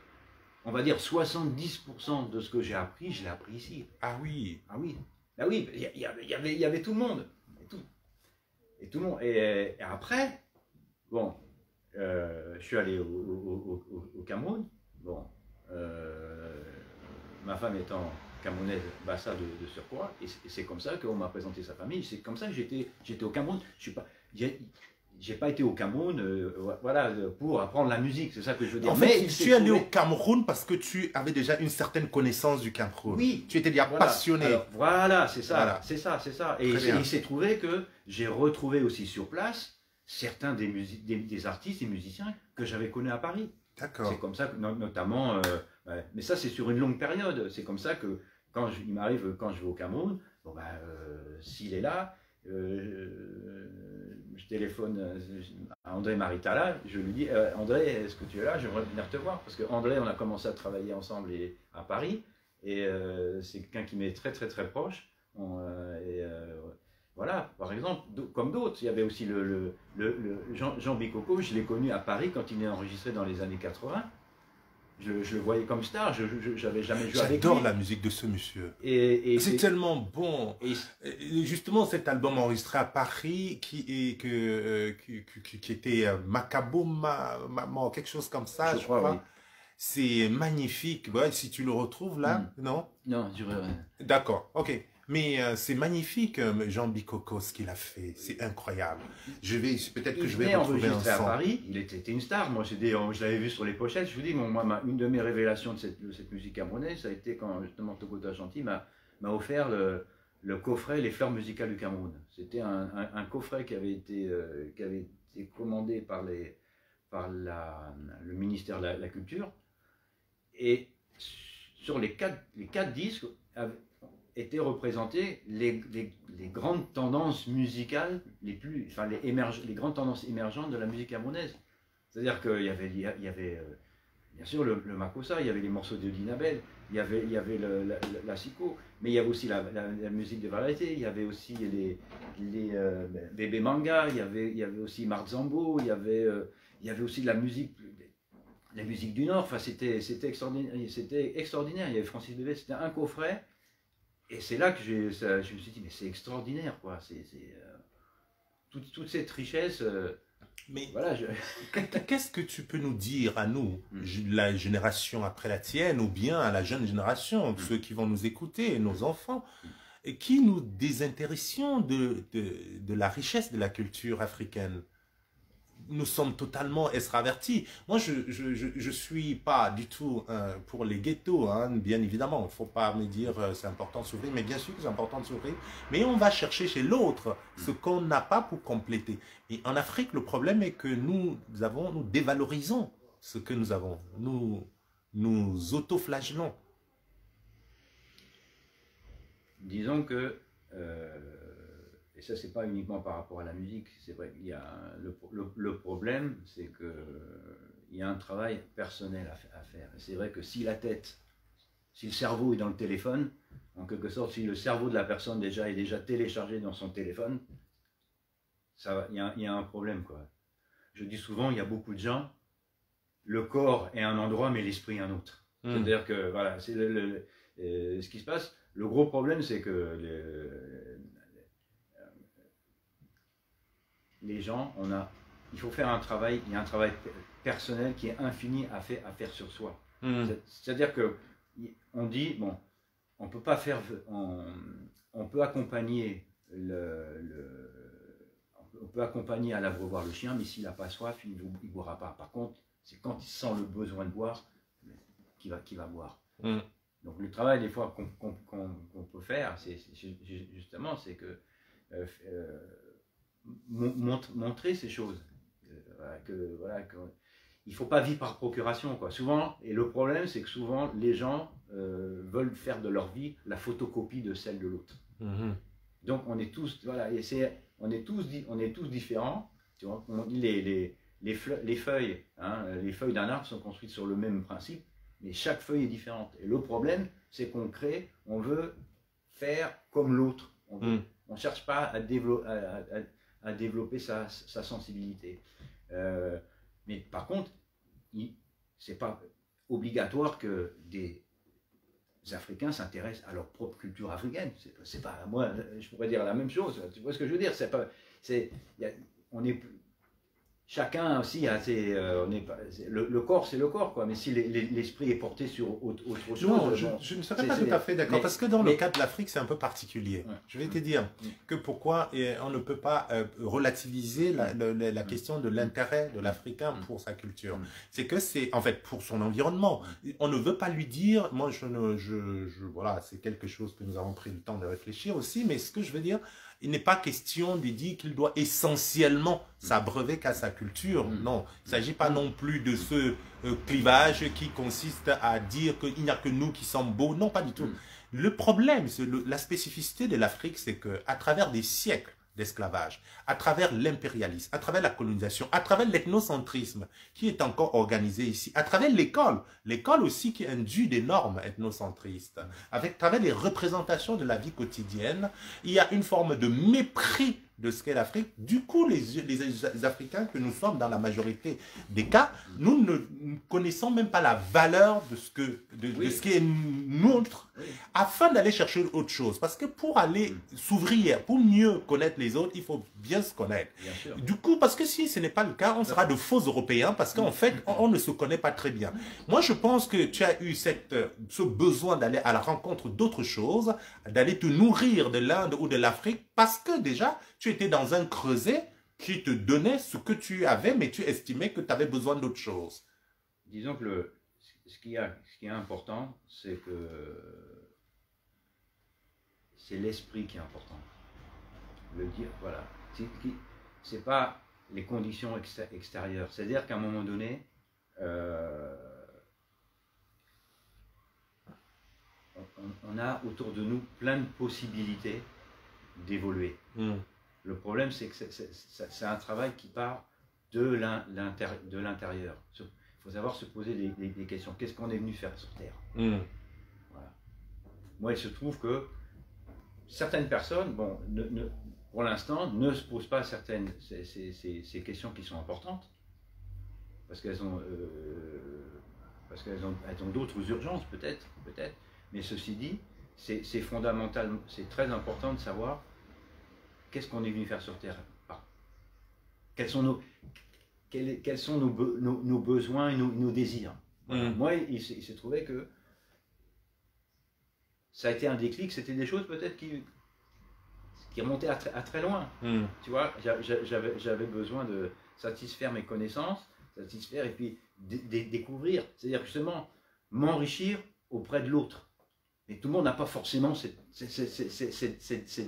on va dire 70% de ce que j'ai appris, je l'ai appris ici. Ah oui. Ah oui. Ah oui, il y avait tout le monde. Et tout le monde. Et après... Bon, je suis allé au Cameroun. Bon, ma femme étant camerounaise, bassa de surcroît, et c'est comme ça qu'on m'a présenté sa famille. C'est comme ça que j'étais au Cameroun. J'ai pas été au Cameroun, voilà, pour apprendre la musique, c'est ça que je veux dire. En fait, tu es allé au Cameroun parce que tu avais déjà une certaine connaissance du Cameroun. Oui. Tu étais déjà passionné. Alors, voilà, c'est ça, Voilà. c'est ça. Et il s'est trouvé que j'ai retrouvé aussi sur place certains des artistes et musiciens que j'avais connus à Paris. D'accord. C'est comme ça que, notamment, mais ça c'est sur une longue période. C'est comme ça que il m'arrive quand je vais au Cameroun, bon, s'il est là, je téléphone à André Maritala, je lui dis André, est-ce que tu es là? J'aimerais venir te voir. Parce que André, on a commencé à travailler ensemble à Paris, et c'est quelqu'un qui m'est très proche. Voilà, par exemple, comme d'autres, il y avait aussi Jean Bicocco, je l'ai connu à Paris quand il est enregistré dans les années 80. Je le voyais comme star, je n'avais jamais joué avec lui. J'adore la musique de ce monsieur. C'est tellement bon. Et justement, cet album enregistré à Paris qui était Macabo, quelque chose comme ça, je crois. Oui. C'est magnifique. Ouais, si tu le retrouves là, non? Non, je D'accord, ok. Mais c'est magnifique, Jean Bicocco, ce qu'il a fait. C'est incroyable. Peut-être que je vais retrouver un son. À Paris, il était une star. Moi, je l'avais vu sur les pochettes. Je vous dis, une de mes révélations de cette musique camerounaise, ça a été quand justement Togo Chanty m'a offert le coffret Les fleurs musicales du Cameroun. C'était un coffret qui avait été commandé par le ministère de la Culture. Et sur les quatre disques, étaient représentées les grandes tendances musicales, les grandes tendances émergentes de la musique camerounaise. C'est-à-dire qu'il y avait bien sûr le Makossa, il y avait les morceaux de Dinabel, il y avait la Siko, mais il y avait aussi la musique de variété, il y avait aussi les Bébé Manga, il y avait aussi Marzambo, il y avait aussi de la musique du Nord. Enfin, c'était extraordinaire, il y avait Francis Bébé, c'était un coffret. Et c'est là que je me suis dit, mais c'est extraordinaire, quoi. Toute cette richesse. Mais voilà, qu'est-ce que tu peux nous dire à nous, la génération après la tienne, ou bien à la jeune génération, ceux qui vont nous écouter, nos enfants, et qui nous désintéressions de la richesse de la culture africaine? Nous sommes totalement extravertis. Moi, je suis pas du tout pour les ghettos, hein, bien évidemment. Il ne faut pas me dire c'est important de s'ouvrir, mais bien sûr que c'est important de s'ouvrir. Mais on va chercher chez l'autre ce qu'on n'a pas pour compléter. Et en Afrique, le problème est que nous dévalorisons ce que nous avons. Nous auto-flagellons. Disons que... et ça, c'est pas uniquement par rapport à la musique, c'est vrai qu'il y a le problème, c'est que il y a un travail personnel à faire. C'est vrai que si le cerveau est dans le téléphone, en quelque sorte, si le cerveau de la personne est déjà téléchargé dans son téléphone, il y a un problème, quoi. Je dis souvent, il y a beaucoup de gens, le corps est un endroit, mais l'esprit un autre. C'est-à-dire que, voilà, c'est ce qui se passe. Le gros problème, c'est que les gens, il faut faire un travail, il y a un travail personnel qui est infini à faire sur soi. C'est-à-dire que on dit, bon, on peut pas faire, on peut accompagner on peut accompagner à l'abreuvoir le chien, mais s'il n'a pas soif, il ne boira pas. Par contre, c'est quand il sent le besoin de boire qu'il va boire. Donc le travail des fois qu'on peut faire, c'est justement, c'est que montrer ces choses. Il ne faut pas vivre par procuration, quoi. Souvent, et le problème, c'est que souvent, les gens veulent faire de leur vie la photocopie de celle de l'autre. Donc, on est tous, voilà, on est tous différents. Tu vois, les feuilles, hein, les feuilles d'un arbre sont construites sur le même principe, mais chaque feuille est différente. Et le problème, c'est on veut faire comme l'autre. On ne cherche pas à développer sa sensibilité. Mais par contre, c'est pas obligatoire que des Africains s'intéressent à leur propre culture africaine. C'est pas, moi, je pourrais dire la même chose. Tu vois ce que je veux dire? chacun aussi a ses... le corps, c'est le corps, quoi. Mais si l'esprit est porté sur autre chose... Non, je ne serais pas tout à fait d'accord. Parce que dans le cas de l'Afrique, c'est un peu particulier. Ouais. Je vais te dire que pourquoi on ne peut pas relativiser la question de l'intérêt de l'Africain pour sa culture. C'est que c'est, en fait, pour son environnement. On ne veut pas lui dire... Moi, voilà, c'est quelque chose que nous avons pris le temps de réfléchir aussi. Mais ce que je veux dire... Il n'est pas question de dire qu'il doit essentiellement s'abreuver qu'à sa culture. Non, il ne s'agit pas non plus de ce clivage qui consiste à dire qu'il n'y a que nous qui sommes beaux. Non, pas du tout. Le problème, la spécificité de l'Afrique, c'est qu'à travers des siècles d'esclavage, à travers l'impérialisme, à travers la colonisation, à travers l'ethnocentrisme qui est encore organisé ici, à travers l'école aussi qui induit des normes ethnocentristes, à travers les représentations de la vie quotidienne, il y a une forme de mépris de ce qu'est l'Afrique. Du coup, les Africains que nous sommes dans la majorité des cas, nous ne connaissons même pas la valeur de ce qui est nôtre, afin d'aller chercher autre chose. Parce que pour aller s'ouvrir, pour mieux connaître les autres, il faut bien se connaître. Du coup, parce que si ce n'est pas le cas, on sera de faux Européens, parce qu'en fait, on ne se connaît pas très bien. Moi, je pense que tu as eu ce besoin d'aller à la rencontre d'autres choses, d'aller te nourrir de l'Inde ou de l'Afrique, parce que déjà, tu étais dans un creuset qui te donnait ce que tu avais, mais tu estimais que tu avais besoin d'autre chose. Disons que ce qui est important, c'est que c'est l'esprit qui est important. Le dire, voilà. C'est pas les conditions extérieures. C'est-à-dire qu'à un moment donné, on a autour de nous plein de possibilités d'évoluer. Le problème, c'est que c'est un travail qui part de l'intérieur. Il faut savoir se poser des questions. Qu'est-ce qu'on est venu faire sur Terre? Voilà. Moi, il se trouve que certaines personnes, bon, pour l'instant, ne se posent pas ces questions qui sont importantes, parce qu'elles ont d'autres urgences, peut-être. Mais ceci dit, c'est fondamental, c'est très important de savoir qu'est-ce qu'on est venu faire sur Terre. Quels sont nos besoins et nos désirs. Voilà. Moi, il s'est trouvé que ça a été un déclic, c'était des choses peut-être qui remontaient à très loin. Tu vois, j'avais besoin de satisfaire mes connaissances, satisfaire et puis découvrir, c'est-à-dire justement m'enrichir auprès de l'autre. Mais tout le monde n'a pas forcément cette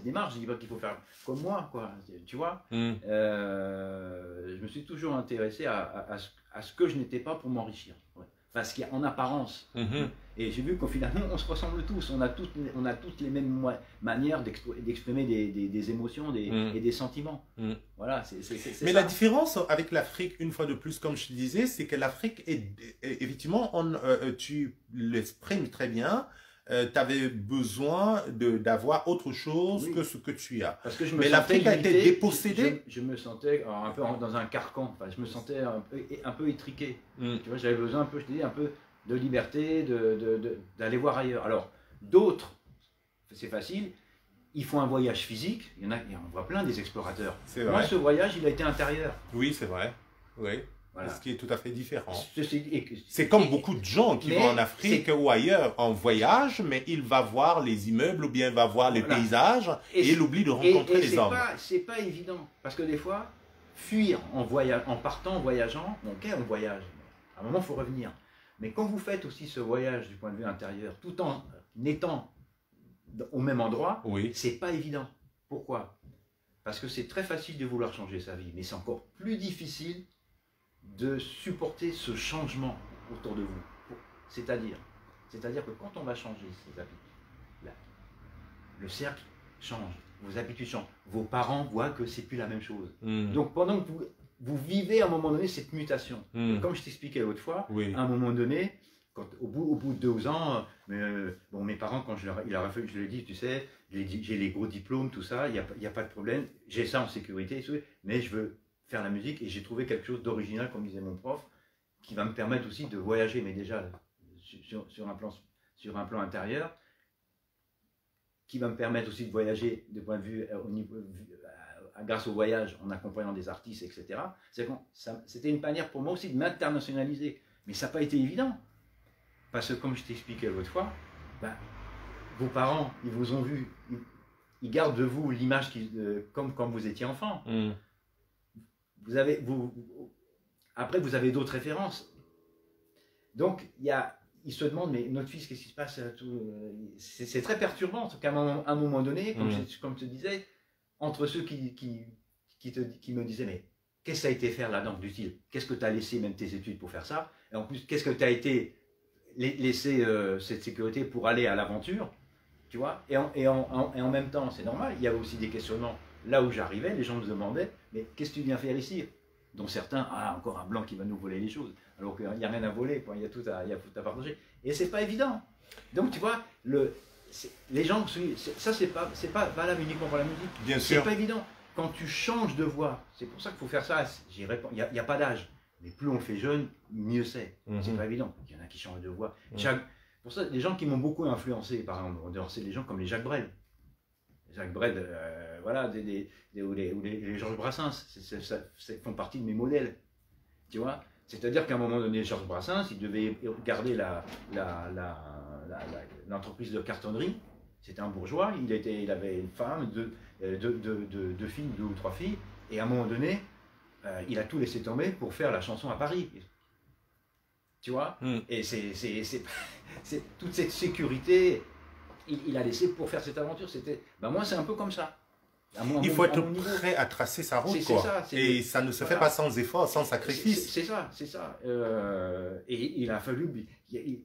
démarche. Je ne dis pas qu'il faut faire comme moi, quoi. Tu vois. Je me suis toujours intéressé à ce que je n'étais pas pour m'enrichir. Ouais. Enfin, ce qui est en apparence. Et j'ai vu qu'au final, on se ressemble tous. On a toutes les mêmes manières d'exprimer des émotions et des sentiments. Voilà, c'est Mais ça. la différence avec l'Afrique, une fois de plus, comme je te disais, c'est que l'Afrique est effectivement, tu l'exprimes très bien. Tu avais besoin d'avoir autre chose que ce que tu as. Parce que mais l'Afrique a été dépossédée. Je me sentais un peu dans un carcan. Enfin, je me sentais un peu étriqué. Tu vois, j'avais besoin un peu de liberté, d'aller voir ailleurs. Alors, d'autres, c'est facile, ils font un voyage physique. Il y en a, on voit plein des explorateurs. Moi, ce voyage, il a été intérieur. Oui, c'est vrai. Oui. Voilà. Ce qui est tout à fait différent. C'est comme beaucoup de gens qui vont en Afrique ou ailleurs en voyage, mais il va voir les immeubles ou bien il va voir les paysages et il oublie de rencontrer les hommes. C'est pas évident, parce que des fois, fuir en partant, en voyageant, ok, on voyage, à un moment il faut revenir. Mais quand vous faites aussi ce voyage du point de vue intérieur, tout en étant au même endroit, c'est pas évident. Pourquoi? Parce que c'est très facile de vouloir changer sa vie, mais c'est encore plus difficile de supporter ce changement autour de vous. C'est-à-dire que quand on va changer ses habitudes, le cercle change, vos habitudes changent, vos parents voient que c'est plus la même chose. Donc pendant que vous vivez à un moment donné cette mutation, comme je t'expliquais l'autre fois, à un moment donné, au bout de 2 ans, mes parents, quand je leur ai dit, tu sais, j'ai les gros diplômes, tout ça, il n'y a pas de problème, j'ai ça en sécurité, mais je veux faire la musique et j'ai trouvé quelque chose d'original, comme disait mon prof, qui va me permettre aussi de voyager, mais déjà sur un plan intérieur, qui va me permettre aussi de voyager de point de vue grâce au voyage, en accompagnant des artistes, etc. C'était une manière pour moi aussi de m'internationaliser. Mais ça n'a pas été évident. Parce que comme je t'expliquais l'autre fois, ben, vos parents, ils vous ont vu, ils gardent de vous l'image comme quand vous étiez enfant. Après, vous avez d'autres références. Donc, ils se demandent, mais notre fils, qu'est-ce qui se passe? C'est très perturbant, qu'à un moment donné, comme je te disais, entre ceux qui me disaient, mais qu'est-ce que ça a été faire là-dedans du style? Qu'est-ce que tu as laissé même tes études pour faire ça? Et en plus, qu'est-ce que tu as été laissé cette sécurité pour aller à l'aventure? Tu vois, et en même temps, c'est normal, il y avait aussi des questionnements. Là où j'arrivais, les gens me demandaient, mais qu'est-ce que tu viens faire ici? Dont certains, encore un blanc qui va nous voler les choses, alors qu'il n'y a rien à voler, il y a tout à partager. Et c'est pas évident. Donc tu vois, les gens, ça c'est pas valable uniquement pour la musique. Bien sûr. C'est pas évident. Quand tu changes de voix, c'est pour ça qu'il faut faire ça, j'y réponds, il n'y a pas d'âge. Mais plus on le fait jeune, mieux c'est. C'est pas évident. Il y en a qui changent de voix. Pour ça, les gens qui m'ont beaucoup influencé, par exemple, c'est des gens comme les Jacques Brel. Jacques Brel, voilà, ou les Georges Brassens, font partie de mes modèles. Tu vois, c'est-à-dire qu'à un moment donné, Georges Brassens, il devait garder l'entreprise de cartonnerie. C'était un bourgeois, il avait une femme, deux filles, 2 ou 3 filles, et à un moment donné, il a tout laissé tomber pour faire la chanson à Paris. Tu vois, et c'est toute cette sécurité, il a laissé pour faire cette aventure. Moi, c'est un peu comme ça. Il faut être prêt à tracer sa route, quoi. Et ça ne se fait pas sans effort, sans sacrifice. C'est ça. Et il a fallu...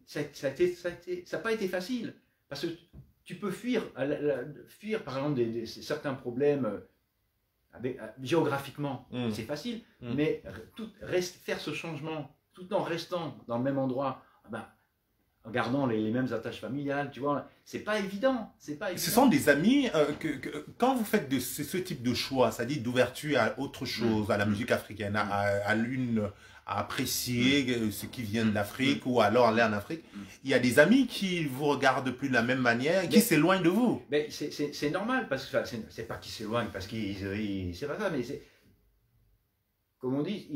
Ça n'a pas été facile. Parce que tu peux fuir par exemple, certains problèmes géographiquement. C'est facile. Mais faire ce changement, tout en restant dans le même endroit, en gardant les mêmes attaches familiales, tu vois, c'est pas évident. Ce sont des amis quand vous faites ce type de choix, c'est-à-dire d'ouverture à autre chose, à la musique africaine, à apprécier ce qui vient de l'Afrique ou alors aller en Afrique, il y a des amis qui vous regardent plus de la même manière, qui s'éloignent de vous. Mais c'est normal, parce que c'est pas qu'ils s'éloignent, parce qu'ils c'est pas ça, mais c'est comme on dit,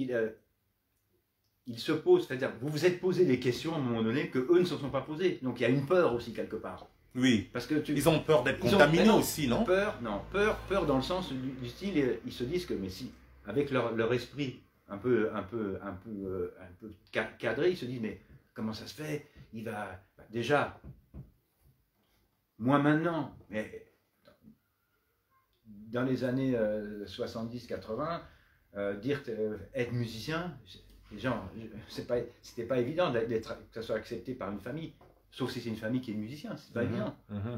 ils se posent, c'est-à-dire vous vous êtes posé des questions à un moment donné que eux ne se sont pas posées. Donc il y a une peur aussi quelque part. Oui. Parce que ils ont peur d'être contaminés aussi, non? Peur dans le sens du style, ils se disent que mais si avec leur esprit un peu cadré, ils se disent mais comment ça se fait? Il va déjà moins maintenant, mais dans les années 70-80, dire être musicien. Les gens, c'était pas évident que ça soit accepté par une famille, sauf si c'est une famille qui est musicien, c'est pas évident.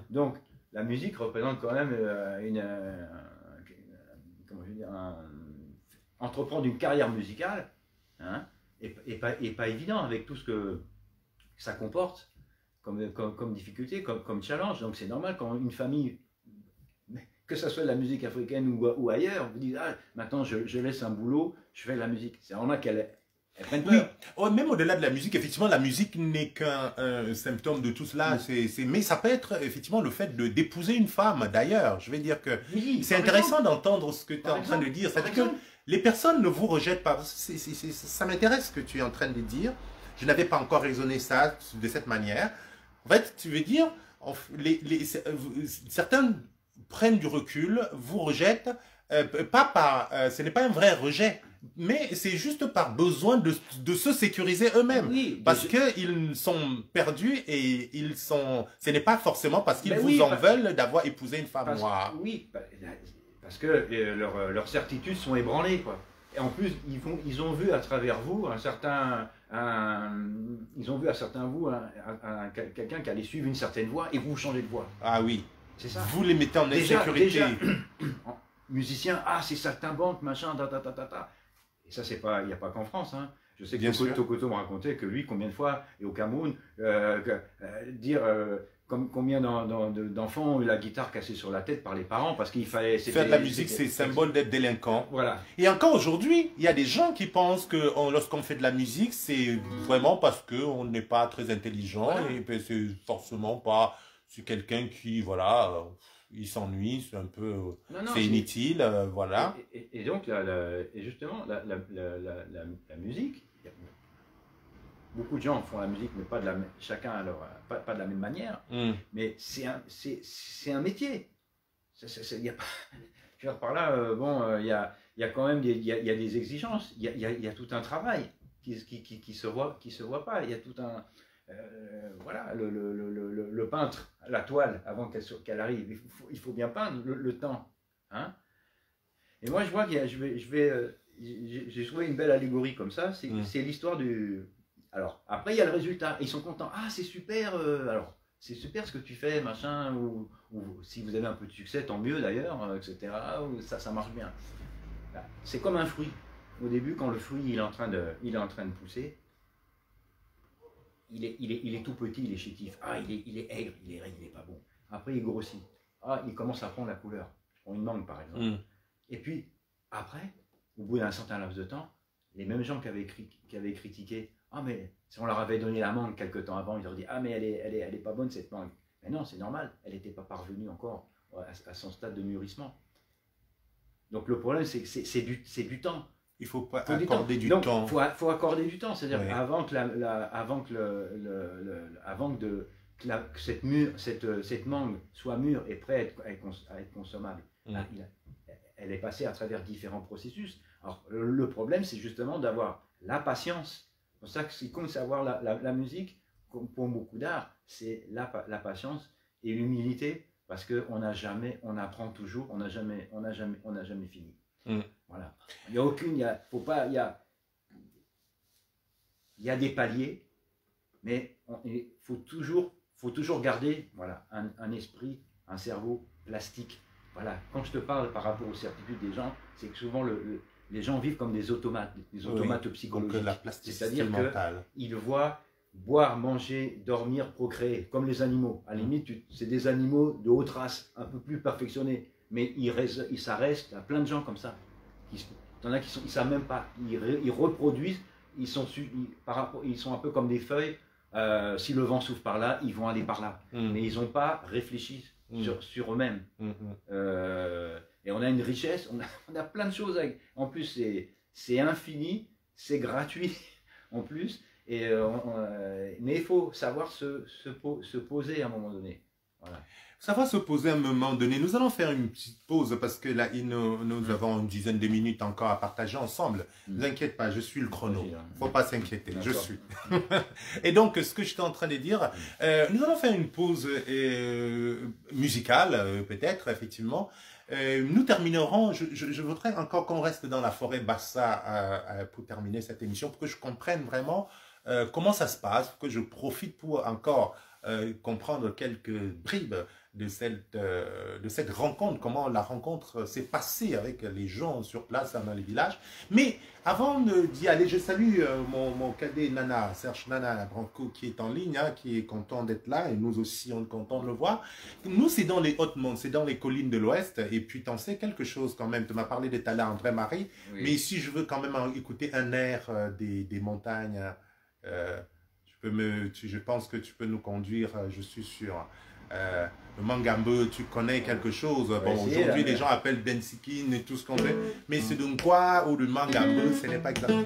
Donc, la musique représente quand même entreprendre une carrière musicale, hein, et pas évident avec tout ce que ça comporte comme difficulté, comme challenge. Donc, c'est normal quand une famille, que ce soit de la musique africaine ou ailleurs, vous dites maintenant je laisse un boulot, je fais de la musique. C'est normal qu'elle oui, même au-delà de la musique, effectivement, la musique n'est qu'un symptôme de tout cela. Mais ça peut être effectivement le fait d'épouser une femme. D'ailleurs, je vais dire que c'est intéressant d'entendre ce que tu es en train de dire. C'est-à-dire que les personnes ne vous rejettent pas. Ça m'intéresse ce que tu es en train de dire. Je n'avais pas encore raisonné ça de cette manière. En fait, tu veux dire, certains prennent du recul, vous rejettent, ce n'est pas un vrai rejet. Mais c'est juste par besoin de se sécuriser eux-mêmes. Oui, parce qu'ils sont perdus et ce n'est pas forcément parce qu'ils vous en veulent d'avoir épousé une femme noire. Oui, parce que leurs certitudes sont ébranlées, quoi. Et en plus, ils ont vu à travers vous quelqu'un qui allait suivre une certaine voie et vous changez de voie. Ah oui. C'est ça. Vous les mettez en insécurité. Déjà, musicien, c'est saltimbanque, machin, Et ça, il n'y a pas qu'en France. Hein. Je sais que Tokoto me racontait que lui, combien de fois, et au Cameroun, combien d'enfants ont eu la guitare cassée sur la tête par les parents parce qu'il fallait... Faire de la musique, c'est symbole d'être délinquant. Voilà. Et encore aujourd'hui, il y a des gens qui pensent que lorsqu'on fait de la musique, c'est vraiment parce qu'on n'est pas très intelligent, voilà. Et c'est forcément pas... C'est quelqu'un qui, voilà... il s'ennuie, c'est un peu, Non, c'est inutile, voilà. Et donc, justement, la musique, beaucoup de gens font la musique, mais pas de chacun alors, pas de la même manière, mais c'est un métier. Y a pas, je veux dire, par là, bon, il y a quand même il y a des exigences, il y a tout un travail qui se voit pas, il y a tout un... voilà, le peintre, la toile, avant qu'elle arrive, il faut bien peindre le temps. Hein. Et moi, je vois qu'il y a, j'ai trouvé une belle allégorie comme ça, c'est l'histoire du... Alors, après, il y a le résultat, ils sont contents. Ah, c'est super, alors, c'est super ce que tu fais, machin, ou si vous avez un peu de succès, tant mieux d'ailleurs, etc., ou ça marche bien. C'est comme un fruit. Au début, quand le fruit il est en train de pousser, il est tout petit, il est chétif. Ah, il est aigre, il est pas bon. Après, il grossit. Ah, il commence à prendre la couleur. Je prends une mangue, par exemple. Et puis, après, au bout d'un certain laps de temps, les mêmes gens qui avaient critiqué, ah, mais si on leur avait donné la mangue quelques temps avant, ils auraient dit, ah, mais elle est pas bonne cette mangue. Mais non, c'est normal, elle n'était pas parvenue encore à son stade de mûrissement. Donc, le problème, c'est du temps. Il faut accorder du temps. Il faut accorder du temps, c'est-à-dire avant que cette mangue soit mûre et prête à être consommable, elle est passée à travers différents processus. Alors le problème, c'est justement d'avoir la patience. C'est pour ça que ce qui compte, c'est avoir la musique, pour beaucoup d'art, c'est la patience et l'humilité, parce qu'on apprend toujours, on n'a jamais fini. Voilà. Il y a aucune, il y a des paliers, mais il faut toujours garder, voilà, un esprit, un cerveau plastique. Voilà. Quand je te parle par rapport aux certitudes des gens, c'est que souvent les gens vivent comme des automates psychologiques. C'est-à-dire qu'ils voient boire, manger, dormir, procréer, comme les animaux. À la limite, c'est des animaux de haute race, un peu plus perfectionnés, mais ça reste, il y a plein de gens comme ça. Il y en a qui ne savent même pas, ils reproduisent, ils sont un peu comme des feuilles, si le vent souffle par là, ils vont aller par là. Mais ils n'ont pas réfléchi sur eux-mêmes. Et on a une richesse, on a plein de choses. En plus, c'est infini, c'est gratuit en plus, mais il faut savoir se poser à un moment donné. Voilà. Ça va se poser à un moment donné. Nous allons faire une petite pause parce que là, nous avons une dizaine de minutes encore à partager ensemble. Ne vous inquiétez pas, je suis le chrono. Il ne faut pas s'inquiéter, je suis. Et donc, ce que j'étais en train de dire, nous allons faire une pause musicale, peut-être, effectivement. Nous terminerons, je voudrais encore qu'on reste dans la forêt Bassa pour terminer cette émission, pour que je comprenne vraiment comment ça se passe, pour que je profite pour encore comprendre quelques bribes de cette rencontre, comment la rencontre s'est passée avec les gens sur place dans les villages. Mais avant d'y aller, je salue mon cadet Nana, Serge Nana Branco, qui est en ligne, hein, qui est content d'être là, et nous aussi on est content de le voir. Nous, c'est dans les Hautes-Monts, c'est dans les collines de l'Ouest, et puis tu en sais quelque chose quand même, tu m'as parlé de talent André-Marie, mais ici je veux quand même écouter un air des montagnes. Je pense que tu peux nous conduire, je suis sûr. Le Mangambe, tu connais quelque chose. Bon, aujourd'hui, les gens appellent Bensikin et tout ce qu'on fait. Mais c'est de quoi ou de Mangambe, ce n'est pas exactement.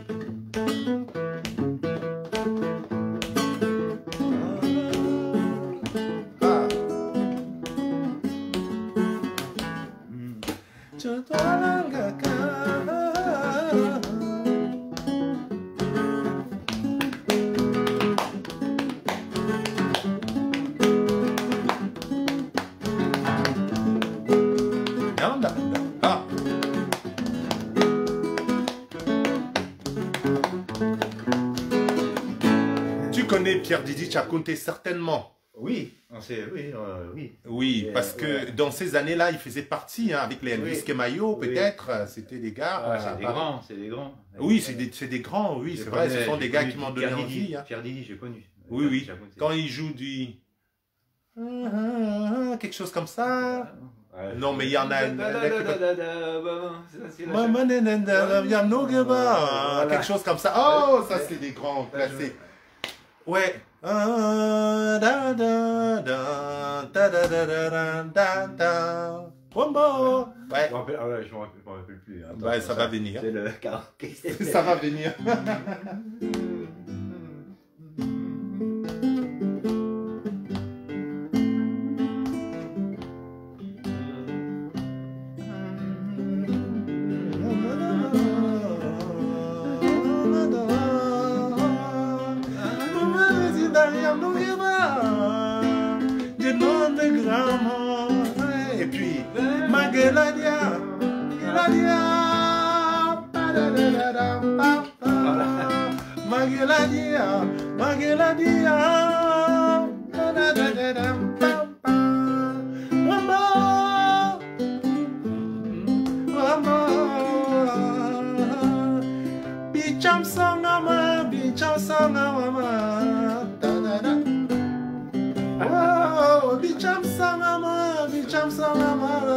Pierre Didi Tchakounté, certainement. Oui, oui, parce que dans ces années-là, il faisait partie, hein, avec les Elvis Kemayo, peut-être, c'était des gars... c'est des grands. Oui, c'est des grands, oui, c'est vrai, ce sont des gars qui m'ont donné envie. Hein. Pierre Didi, j'ai connu. Oui, quand il joue du... quelque chose comme ça... Non, mais il y en a... quelque chose comme ça. Oh, ça, c'est des grands classés. Ouais. Ah, da, da, da, da, da, da, da, da, da. Wombo. Ouais. Je me rappelle plus. Attends, Bah, ça va venir. C'est le karaoké. Ça va venir. Et puis, Mageladia, Mageladia, Mageladia, Bicham sangama, bicham sangama, oh, bicham sangama, bicham sangama.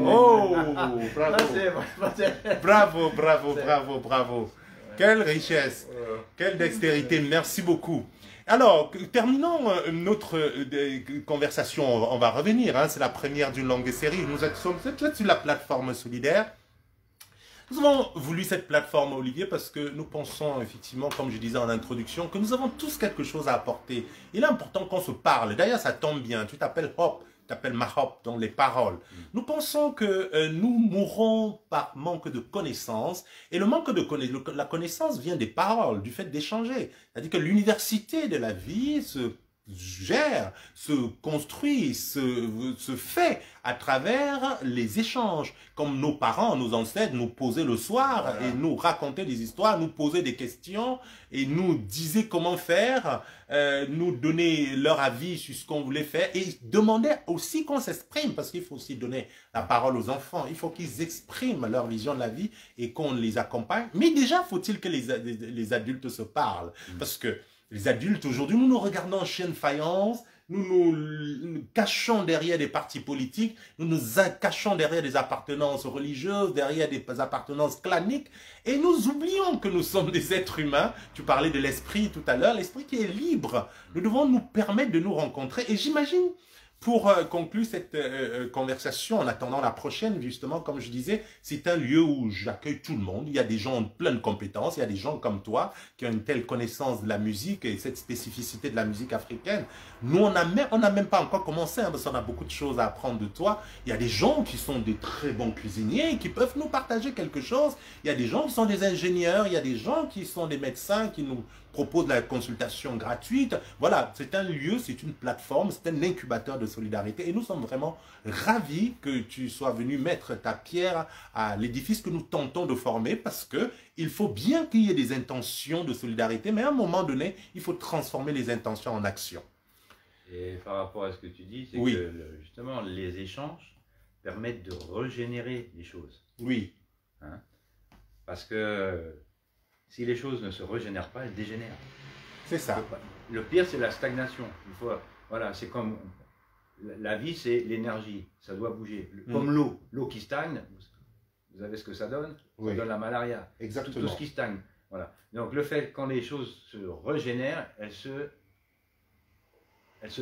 Oh, bravo, bravo, bravo, bravo. Quelle richesse, quelle dextérité, merci beaucoup. Alors, terminons notre conversation, on va revenir, hein, c'est la première d'une longue série, nous sommes sur la plateforme solidaire. Nous avons voulu cette plateforme, Olivier, parce que nous pensons effectivement, comme je disais en introduction, que nous avons tous quelque chose à apporter. Il est important qu'on se parle, d'ailleurs ça tombe bien, tu t'appelles Hop. T'appelles Mahop, dans les paroles. Nous pensons que nous mourrons par manque de connaissances, et le manque de la connaissance vient des paroles, du fait d'échanger. C'est-à-dire que l'université de la vie se gère, se construit, se fait à travers les échanges. Comme nos parents, nos ancêtres nous posaient le soir et nous racontaient des histoires, nous posaient des questions et nous disaient comment faire, nous donnaient leur avis sur ce qu'on voulait faire et demandaient aussi qu'on s'exprime parce qu'il faut aussi donner la parole aux enfants. Il faut qu'ils expriment leur vision de la vie et qu'on les accompagne. Mais déjà, faut-il que les adultes se parlent parce que les adultes, aujourd'hui, nous nous regardons en chien de faïence, nous nous cachons derrière des partis politiques, nous nous cachons derrière des appartenances religieuses, derrière des appartenances claniques, et nous oublions que nous sommes des êtres humains. Tu parlais de l'esprit tout à l'heure, l'esprit qui est libre. Nous devons nous permettre de nous rencontrer, et j'imagine, pour conclure cette conversation, en attendant la prochaine, justement, comme je disais, c'est un lieu où j'accueille tout le monde. Il y a des gens plein de compétences, il y a des gens comme toi qui ont une telle connaissance de la musique et cette spécificité de la musique africaine. Nous, on n'a même pas encore commencé, hein, parce qu'on a beaucoup de choses à apprendre de toi. Il y a des gens qui sont des très bons cuisiniers et qui peuvent nous partager quelque chose. Il y a des gens qui sont des ingénieurs, il y a des gens qui sont des médecins qui nous proposent la consultation gratuite. Voilà, c'est un lieu, c'est une plateforme, c'est un incubateur de solidarité et nous sommes vraiment ravis que tu sois venu mettre ta pierre à l'édifice que nous tentons de former parce que il faut bien qu'il y ait des intentions de solidarité, mais à un moment donné, il faut transformer les intentions en action. Et par rapport à ce que tu dis, c'est que justement les échanges permettent de régénérer les choses. Oui. Hein? Parce que si les choses ne se régénèrent pas, elles dégénèrent. C'est ça. Le pire, c'est la stagnation. Voilà, c'est comme la vie, c'est l'énergie. Ça doit bouger. Comme l'eau. L'eau qui stagne, vous savez ce que ça donne? Ça donne la malaria. Exactement. Tout ce qui stagne. Voilà. Donc le fait, quand les choses se régénèrent, elles se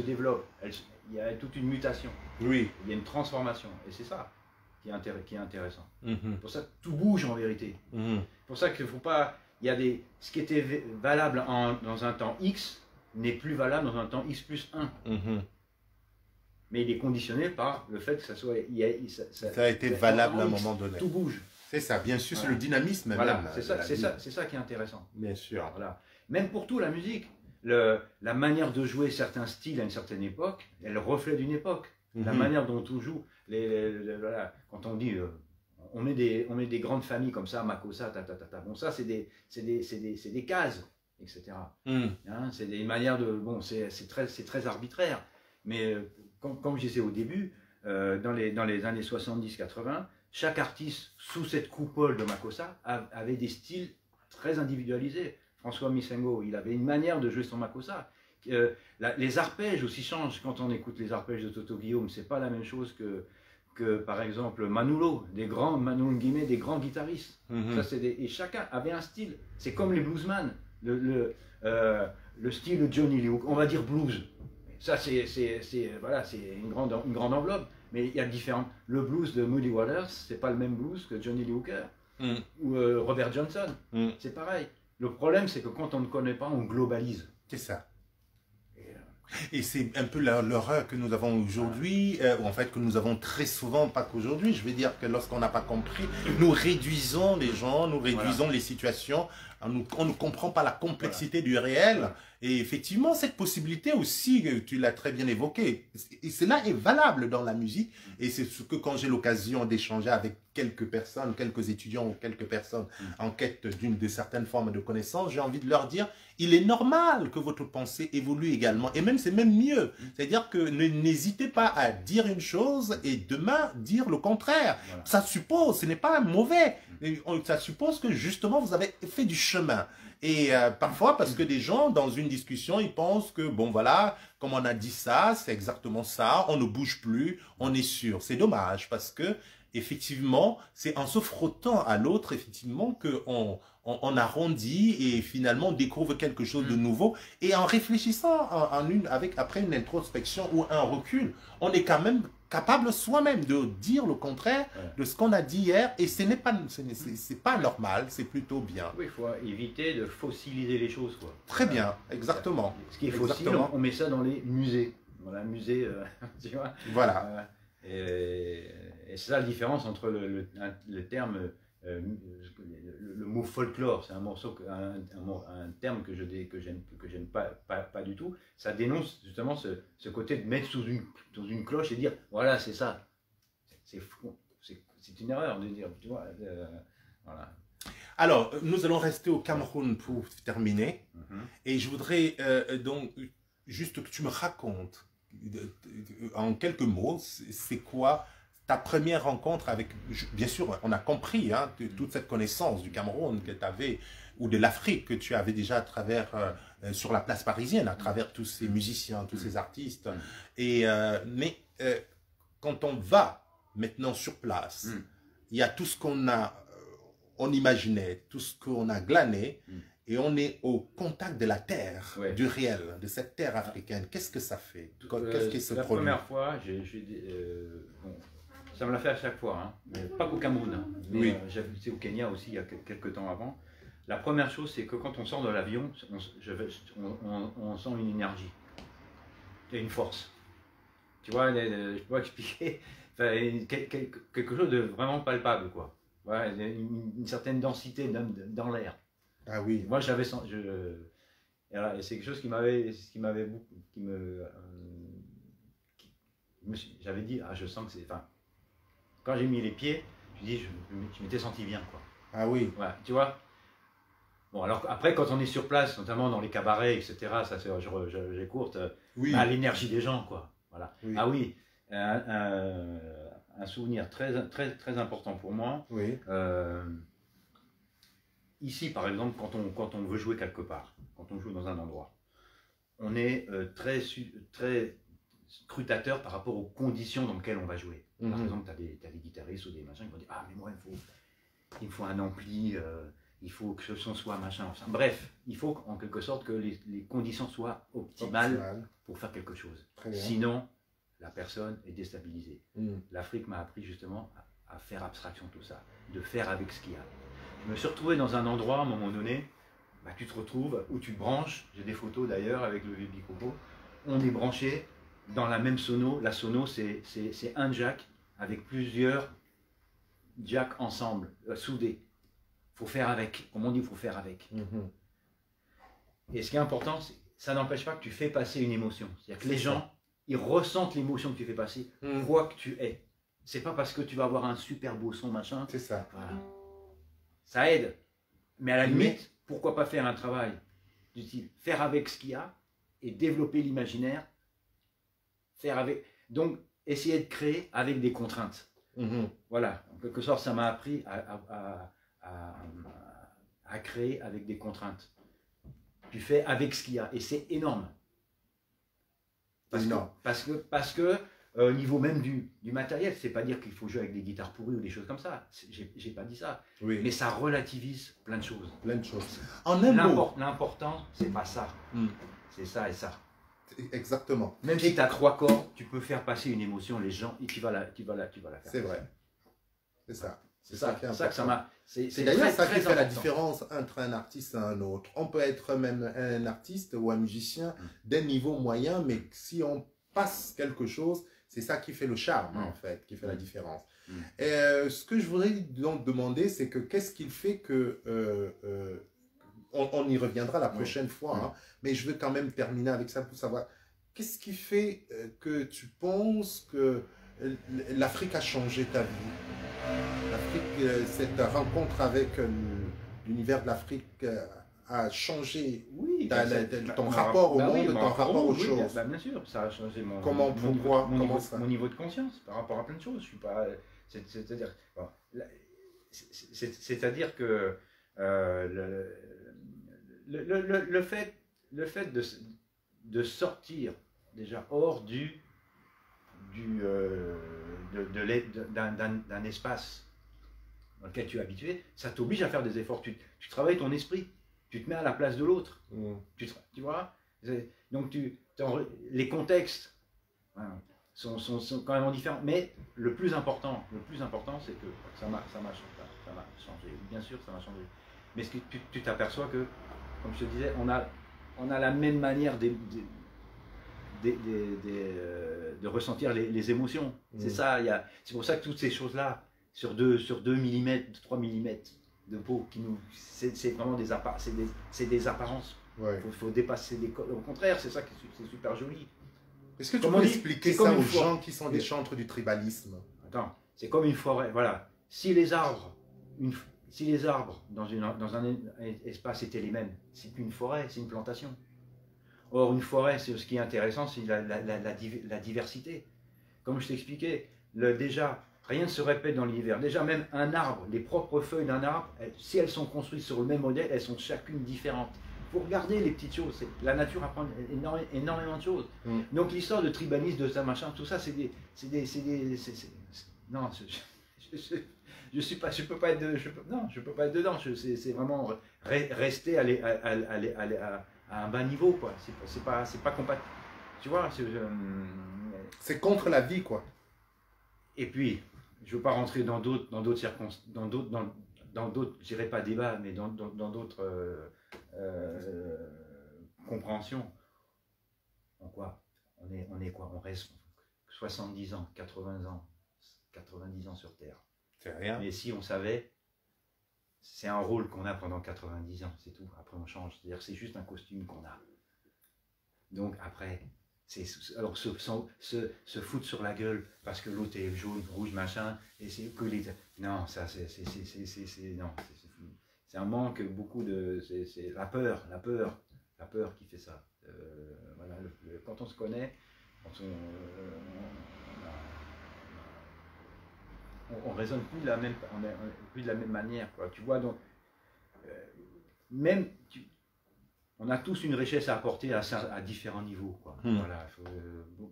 développent. Il y a toute une mutation. Oui. Il y a une transformation. Et c'est ça qui est intéressant. Pour ça, tout bouge en vérité. Pour ça qu'il ne faut pas... ce qui était valable dans un temps X n'est plus valable dans un temps X plus 1. Mais il est conditionné par le fait que ça soit... Ça a été valable à un moment donné. Tout bouge. C'est ça, bien sûr, c'est le dynamisme voilà, même. C'est ça qui est intéressant. Bien sûr. Voilà. Même pour tout, la musique, la manière de jouer certains styles à une certaine époque, elle reflète une époque. La manière dont on joue, voilà, quand on dit... on met des grandes familles comme ça, Makossa, bon ça c'est des cases, etc. Hein, c'est des manières de... Bon, c'est très arbitraire, mais comme je disais au début, dans les années 70-80, chaque artiste sous cette coupole de Makossa avait des styles très individualisés. François Missengo, il avait une manière de jouer son Makossa. Les arpèges aussi changent. Quand on écoute les arpèges de Toto Guillaume, c'est pas la même chose que, par exemple, Manolo, Manolo Guimet, des grands guitaristes. Ça, et chacun avait un style. C'est comme les bluesman. Le style de Johnny Lee Hooker, on va dire blues. Ça, voilà, c'est une grande enveloppe. Mais il y a différents. Le blues de Muddy Waters, c'est pas le même blues que Johnny Lee Hooker ou Robert Johnson. C'est pareil. Le problème, c'est que quand on ne connaît pas, on globalise. C'est ça. Et c'est un peu l'erreur que nous avons aujourd'hui, ou en fait que nous avons très souvent, pas qu'aujourd'hui, je veux dire que lorsqu'on n'a pas compris, nous réduisons les gens, nous réduisons les situations, on ne comprend pas la complexité du réel. Et effectivement, cette possibilité aussi, tu l'as très bien évoqué, et cela est valable dans la musique, et c'est ce que quand j'ai l'occasion d'échanger avec quelques personnes, quelques étudiants ou quelques personnes en quête de certaines formes de connaissances, j'ai envie de leur dire, il est normal que votre pensée évolue également, et même c'est même mieux, c'est-à-dire que n'hésitez pas à dire une chose et demain dire le contraire. Ça suppose, ce n'est pas mauvais, ça suppose que justement vous avez fait du chemin. Et parfois, parce que des gens, dans une discussion, ils pensent que, bon voilà, comme on a dit ça, c'est exactement ça, on ne bouge plus, on est sûr. C'est dommage, parce que, effectivement, c'est en se frottant à l'autre, effectivement, qu'on on arrondit et finalement on découvre quelque chose de nouveau. Et en réfléchissant après une introspection ou un recul, on est quand même capable soi-même de dire le contraire de ce qu'on a dit hier, et ce n'est pas, c'est pas normal, c'est plutôt bien. Oui, il faut éviter de fossiliser les choses, quoi. Très bien, exactement. Ce qui est fossile, on met ça dans les musées. Voilà, musée, tu vois. Voilà. Et c'est ça la différence entre le terme, le mot folklore, c'est un terme que j'aime pas du tout. Ça dénonce justement ce côté de mettre sous une cloche et dire voilà, c'est ça. C'est une erreur de dire, tu vois. Voilà. Alors, nous allons rester au Cameroun pour terminer. Et je voudrais donc juste que tu me racontes en quelques mots, c'est quoi ta première rencontre avec, bien sûr, on a compris toute cette connaissance du Cameroun que tu avais, ou de l'Afrique que tu avais déjà à travers, sur la place parisienne, à travers tous ces musiciens, tous ces artistes. Mais quand on va maintenant sur place, il y a tout ce on imaginait, tout ce qu'on a glané, et on est au contact de la terre, du réel, de cette terre africaine. Qu'est-ce que ça fait? Qu'est-ce qui se produit? La première fois, bon, ça me l'a fait à chaque fois, mais pas qu'au Cameroun. Mais j'avais été au Kenya aussi il y a quelques temps avant. La première chose, c'est que quand on sort de l'avion, on sent une énergie et une force. Tu vois, je peux pas expliquer, quelque chose de vraiment palpable, quoi. Ouais, une certaine densité dans l'air. Ah oui. Moi, j'avais c'est quelque chose j'avais dit, je sens que c'est, quand j'ai mis les pieds, je m'étais senti bien, quoi. Ah oui. Ouais, tu vois. Bon, alors après, quand on est sur place, notamment dans les cabarets, etc., ça, j'écourte, l'énergie des gens, quoi. Voilà. Oui. Ah oui, un souvenir très, très, très important pour moi. Oui. Ici, par exemple, quand on veut jouer quelque part, quand on joue dans un endroit, on est très scrutateur par rapport aux conditions dans lesquelles on va jouer. Par exemple, tu as des guitaristes ou des machins qui vont dire « Ah, mais moi, il me faut un ampli, il faut que ce son soit machin. » Enfin, bref, il faut en quelque sorte que les conditions soient optimales pour faire quelque chose. Sinon, la personne est déstabilisée. L'Afrique m'a appris justement à faire abstraction de tout ça, de faire avec ce qu'il y a. Je me suis retrouvé dans un endroit à un moment donné, tu te retrouves où tu te branches, j'ai des photos d'ailleurs avec le Bicoco, on est branché dans la même sono. La sono, c'est un jack avec plusieurs jacks ensemble, soudés. Il faut faire avec, comme on dit, il faut faire avec. Et ce qui est important, ça n'empêche pas que tu fais passer une émotion. C'est-à-dire que les gens, ils ressentent l'émotion que tu fais passer, quoi que tu aies. C'est pas parce que tu vas avoir un super beau son, machin. C'est ça. Voilà. Ça aide. Mais à la limite, pourquoi pas faire un travail du style faire avec ce qu'il y a et développer l'imaginaire. Donc, essayer de créer avec des contraintes. Voilà. En quelque sorte, ça m'a appris à créer avec des contraintes. Tu fais avec ce qu'il y a. Et c'est énorme. Parce que Au niveau même du matériel, c'est pas dire qu'il faut jouer avec des guitares pourries ou des choses comme ça. J'ai pas dit ça. Oui. Mais ça relativise plein de choses. Plein de choses. En un mot. L'important, c'est pas ça. C'est ça et ça. Exactement. Même si tu as 3 cordes, tu peux faire passer une émotion, les gens, et tu vas la faire. C'est vrai. C'est ça. C'est ça qui est important. Ça m'a. C'est d'ailleurs ça qui fait la différence entre un artiste et un autre. On peut être même un artiste ou un musicien d'un niveau moyen, mais si on passe quelque chose, c'est ça qui fait le charme, en fait, qui fait la différence. Et ce que je voudrais donc demander, c'est que qu'est-ce qu'il fait que... on y reviendra la prochaine fois, hein, mais je veux quand même terminer avec ça pour savoir, qu'est-ce qui fait que tu penses que l'Afrique a changé ta vie? L'Afrique, cette rencontre avec l'univers de l'Afrique a changé ton rapport au monde, ton rapport aux choses. Bien sûr, ça a changé mon niveau de conscience par rapport à plein de choses. Je suis pas, c'est-à-dire que le fait de sortir déjà hors d'un espace dans lequel tu es habitué, ça t'oblige à faire des efforts. Tu travailles ton esprit, tu te mets à la place de l'autre. Tu vois, donc les contextes sont quand même différents. Mais le plus important, c'est que ça m'a changé. Bien sûr, ça m'a changé. Mais tu t'aperçois que, comme je te disais, on a la même manière de ressentir les émotions. C'est ça, c'est pour ça que toutes ces choses-là, sur 2 mm, 3 mm de peau, c'est vraiment des apparences. Faut dépasser les codes. Au contraire, c'est ça qui c'est super joli. Est-ce que tu peux expliquer ça aux gens qui sont des chantres du tribalisme? Attends, c'est comme une forêt, voilà. Si les arbres dans un espace étaient les mêmes, c'est plus une forêt, c'est une plantation. Or, une forêt, ce qui est intéressant, c'est la diversité. Comme je t'expliquais, déjà, rien ne se répète dans l'univers. Déjà, même un arbre, les propres feuilles d'un arbre, si elles sont construites sur le même modèle, elles sont chacune différentes. Il faut regarder les petites choses. La nature apprend énormément de choses. Donc, l'histoire de tribalisme, de ça, machin, tout ça, non, je peux pas être dedans. C'est vraiment rester à un bas niveau, quoi. C'est pas compatible. Tu vois, c'est contre la vie, quoi. Et puis, je veux pas rentrer dans d'autres circonstances, dans d'autres, je dirais pas débats, mais dans d'autres compréhensions. On est quoi? On reste 70 ans, 80 ans, 90 ans sur Terre. C'est rien. Mais si on savait, c'est un rôle qu'on a pendant 90 ans, c'est tout. Après, on change. C'est-à-dire que c'est juste un costume qu'on a. Donc, après, alors se foutre sur la gueule parce que l'autre est jaune, rouge, machin, et c'est que les... Non, ça, c'est un manque, beaucoup de... C'est la peur qui fait ça. Voilà, quand on se connaît, on raisonne plus de la même manière, quoi. Tu vois, donc on a tous une richesse à apporter à différents niveaux, quoi. Voilà,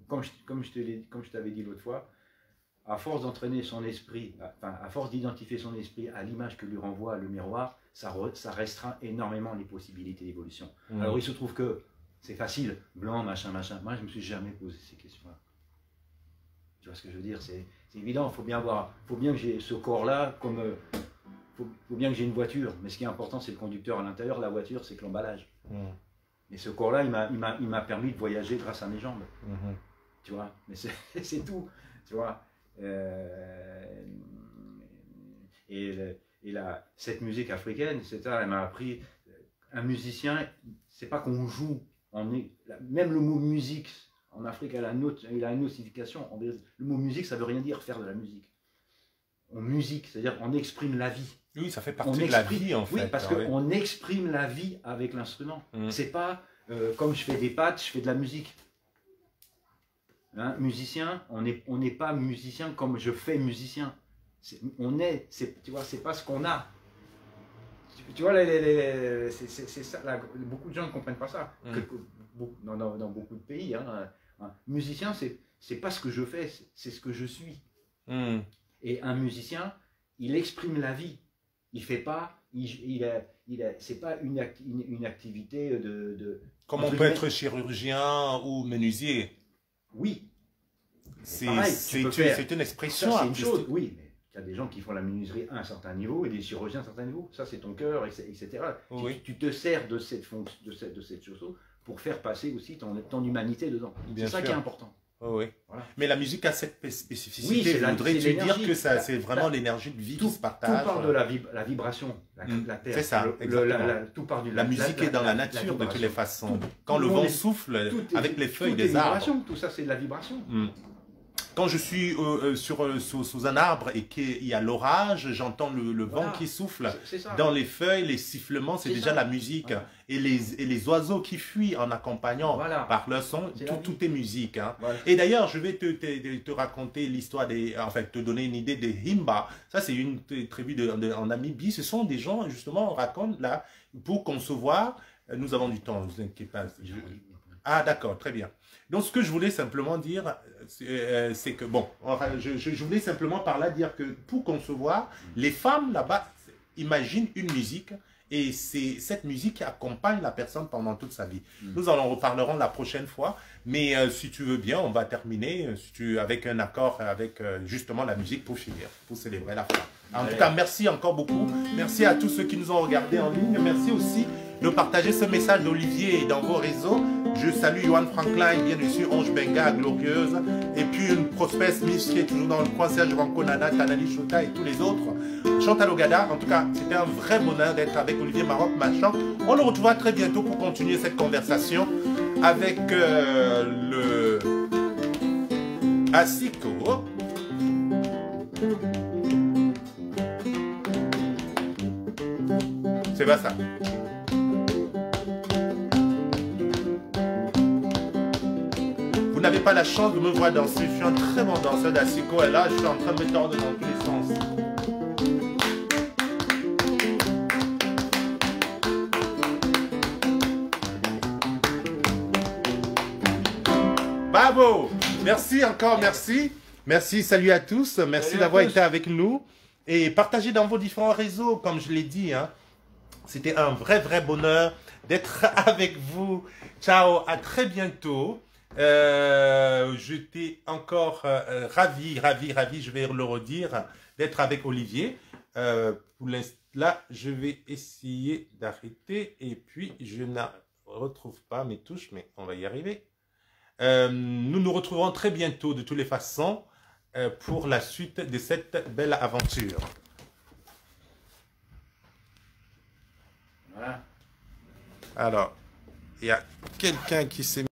comme je t'avais dit l'autre fois, à force d'entraîner son esprit, à force d'identifier son esprit à l'image que lui renvoie le miroir, ça restreint énormément les possibilités d'évolution. Alors il se trouve que c'est facile, blanc, machin. Moi, je me suis jamais posé ces questions-là. Tu vois ce que je veux dire? C'est évident, faut bien que j'ai ce corps-là, faut bien que j'ai une voiture, mais ce qui est important, c'est le conducteur à l'intérieur, la voiture, c'est que l'emballage. Et ce corps-là, il m'a permis de voyager grâce à mes jambes. Tu vois, mais c'est tout, tu vois. Cette musique africaine, elle m'a appris, un musicien, c'est pas qu'on joue, même le mot musique, en Afrique, il a une autre signification. Le mot musique, ça veut rien dire faire de la musique. On musique, c'est-à-dire on exprime la vie. Oui, ça fait partie de la vie, en fait. Oui, parce qu'on exprime la vie avec l'instrument. C'est pas comme je fais des pattes, je fais de la musique. Hein, musicien, on n'est pas musicien comme je fais musicien. Tu vois, c'est pas ce qu'on a. Tu vois, c'est ça. Beaucoup de gens ne comprennent pas ça. Dans beaucoup de pays, hein, Hein. Musicien, c'est pas ce que je fais, c'est ce que je suis. Mm. Et un musicien, il exprime la vie. Il fait pas, c'est pas une activité de Comme on peut être chirurgien ou menuisier. Oui. C'est une expression ça, artistique. Une chose, oui, mais il y a des gens qui font la menuiserie à un certain niveau et des chirurgiens à un certain niveau. Ça, c'est ton cœur, etc. Oui. Tu te sers de cette chose pour faire passer aussi ton humanité dedans. C'est ça qui est important. Oh oui. Voilà. Mais la musique a cette spécificité. Oui, voudrais-tu dire que c'est vraiment l'énergie de vie qui se partage? Tout part de la vibration, la terre. C'est ça, tout part la musique est dans la nature de toutes les façons. Quand le vent souffle avec les feuilles des arbres. Tout ça, c'est de la vibration. Quand je suis sous un arbre et qu'il y a l'orage, j'entends le vent qui souffle dans les feuilles, les sifflements, c'est déjà la musique. Voilà. Et les oiseaux qui fuient en accompagnant par leur son, tout est musique. Hein. Voilà. Et d'ailleurs, je vais te raconter l'histoire te donner une idée des Himba. Ça, c'est une tribu en Namibie. Ce sont des gens, justement, on raconte là, pour concevoir. Nous avons du temps, ne vous inquiétez pas. Ah, d'accord, très bien. Donc, ce que je voulais simplement dire, c'est que, bon, je voulais simplement par là dire que pour concevoir, les femmes là-bas imaginent une musique et c'est cette musique qui accompagne la personne pendant toute sa vie. Nous en reparlerons la prochaine fois, mais si tu veux bien, on va terminer avec un accord avec justement la musique pour finir, pour célébrer la fin. En tout cas, merci encore beaucoup. Merci à tous ceux qui nous ont regardés en ligne. Merci aussi de partager ce message d'Olivier dans vos réseaux. Je salue Johan Franklin, bien sûr, Ange Benga, Glorieuse, et puis une Prosper Smith qui est toujours dans le coin, Serge Ranconana, Tanali Chota et tous les autres. Chantal Ogada, en tout cas, c'était un vrai bonheur d'être avec Olivier Maroc Machan. On le retrouvera très bientôt pour continuer cette conversation avec le Asiko. C'est pas ça. Vous n'avez pas la chance de me voir danser. Je suis un très bon danseur d'Asiko et là, je suis en train de me tordre dans tous les sens. Bravo! Merci encore, merci. Merci, salut à tous. Merci d'avoir été avec nous. Et partagez dans vos différents réseaux, comme je l'ai dit. Hein. C'était un vrai bonheur d'être avec vous. Ciao, à très bientôt. J'étais encore ravi, je vais le redire, d'être avec Olivier. Pour l'instant, là, je vais essayer d'arrêter et puis je ne retrouve pas mes touches, mais on va y arriver. Nous nous retrouverons très bientôt de toutes les façons pour la suite de cette belle aventure. Voilà. Alors, il y a quelqu'un qui s'est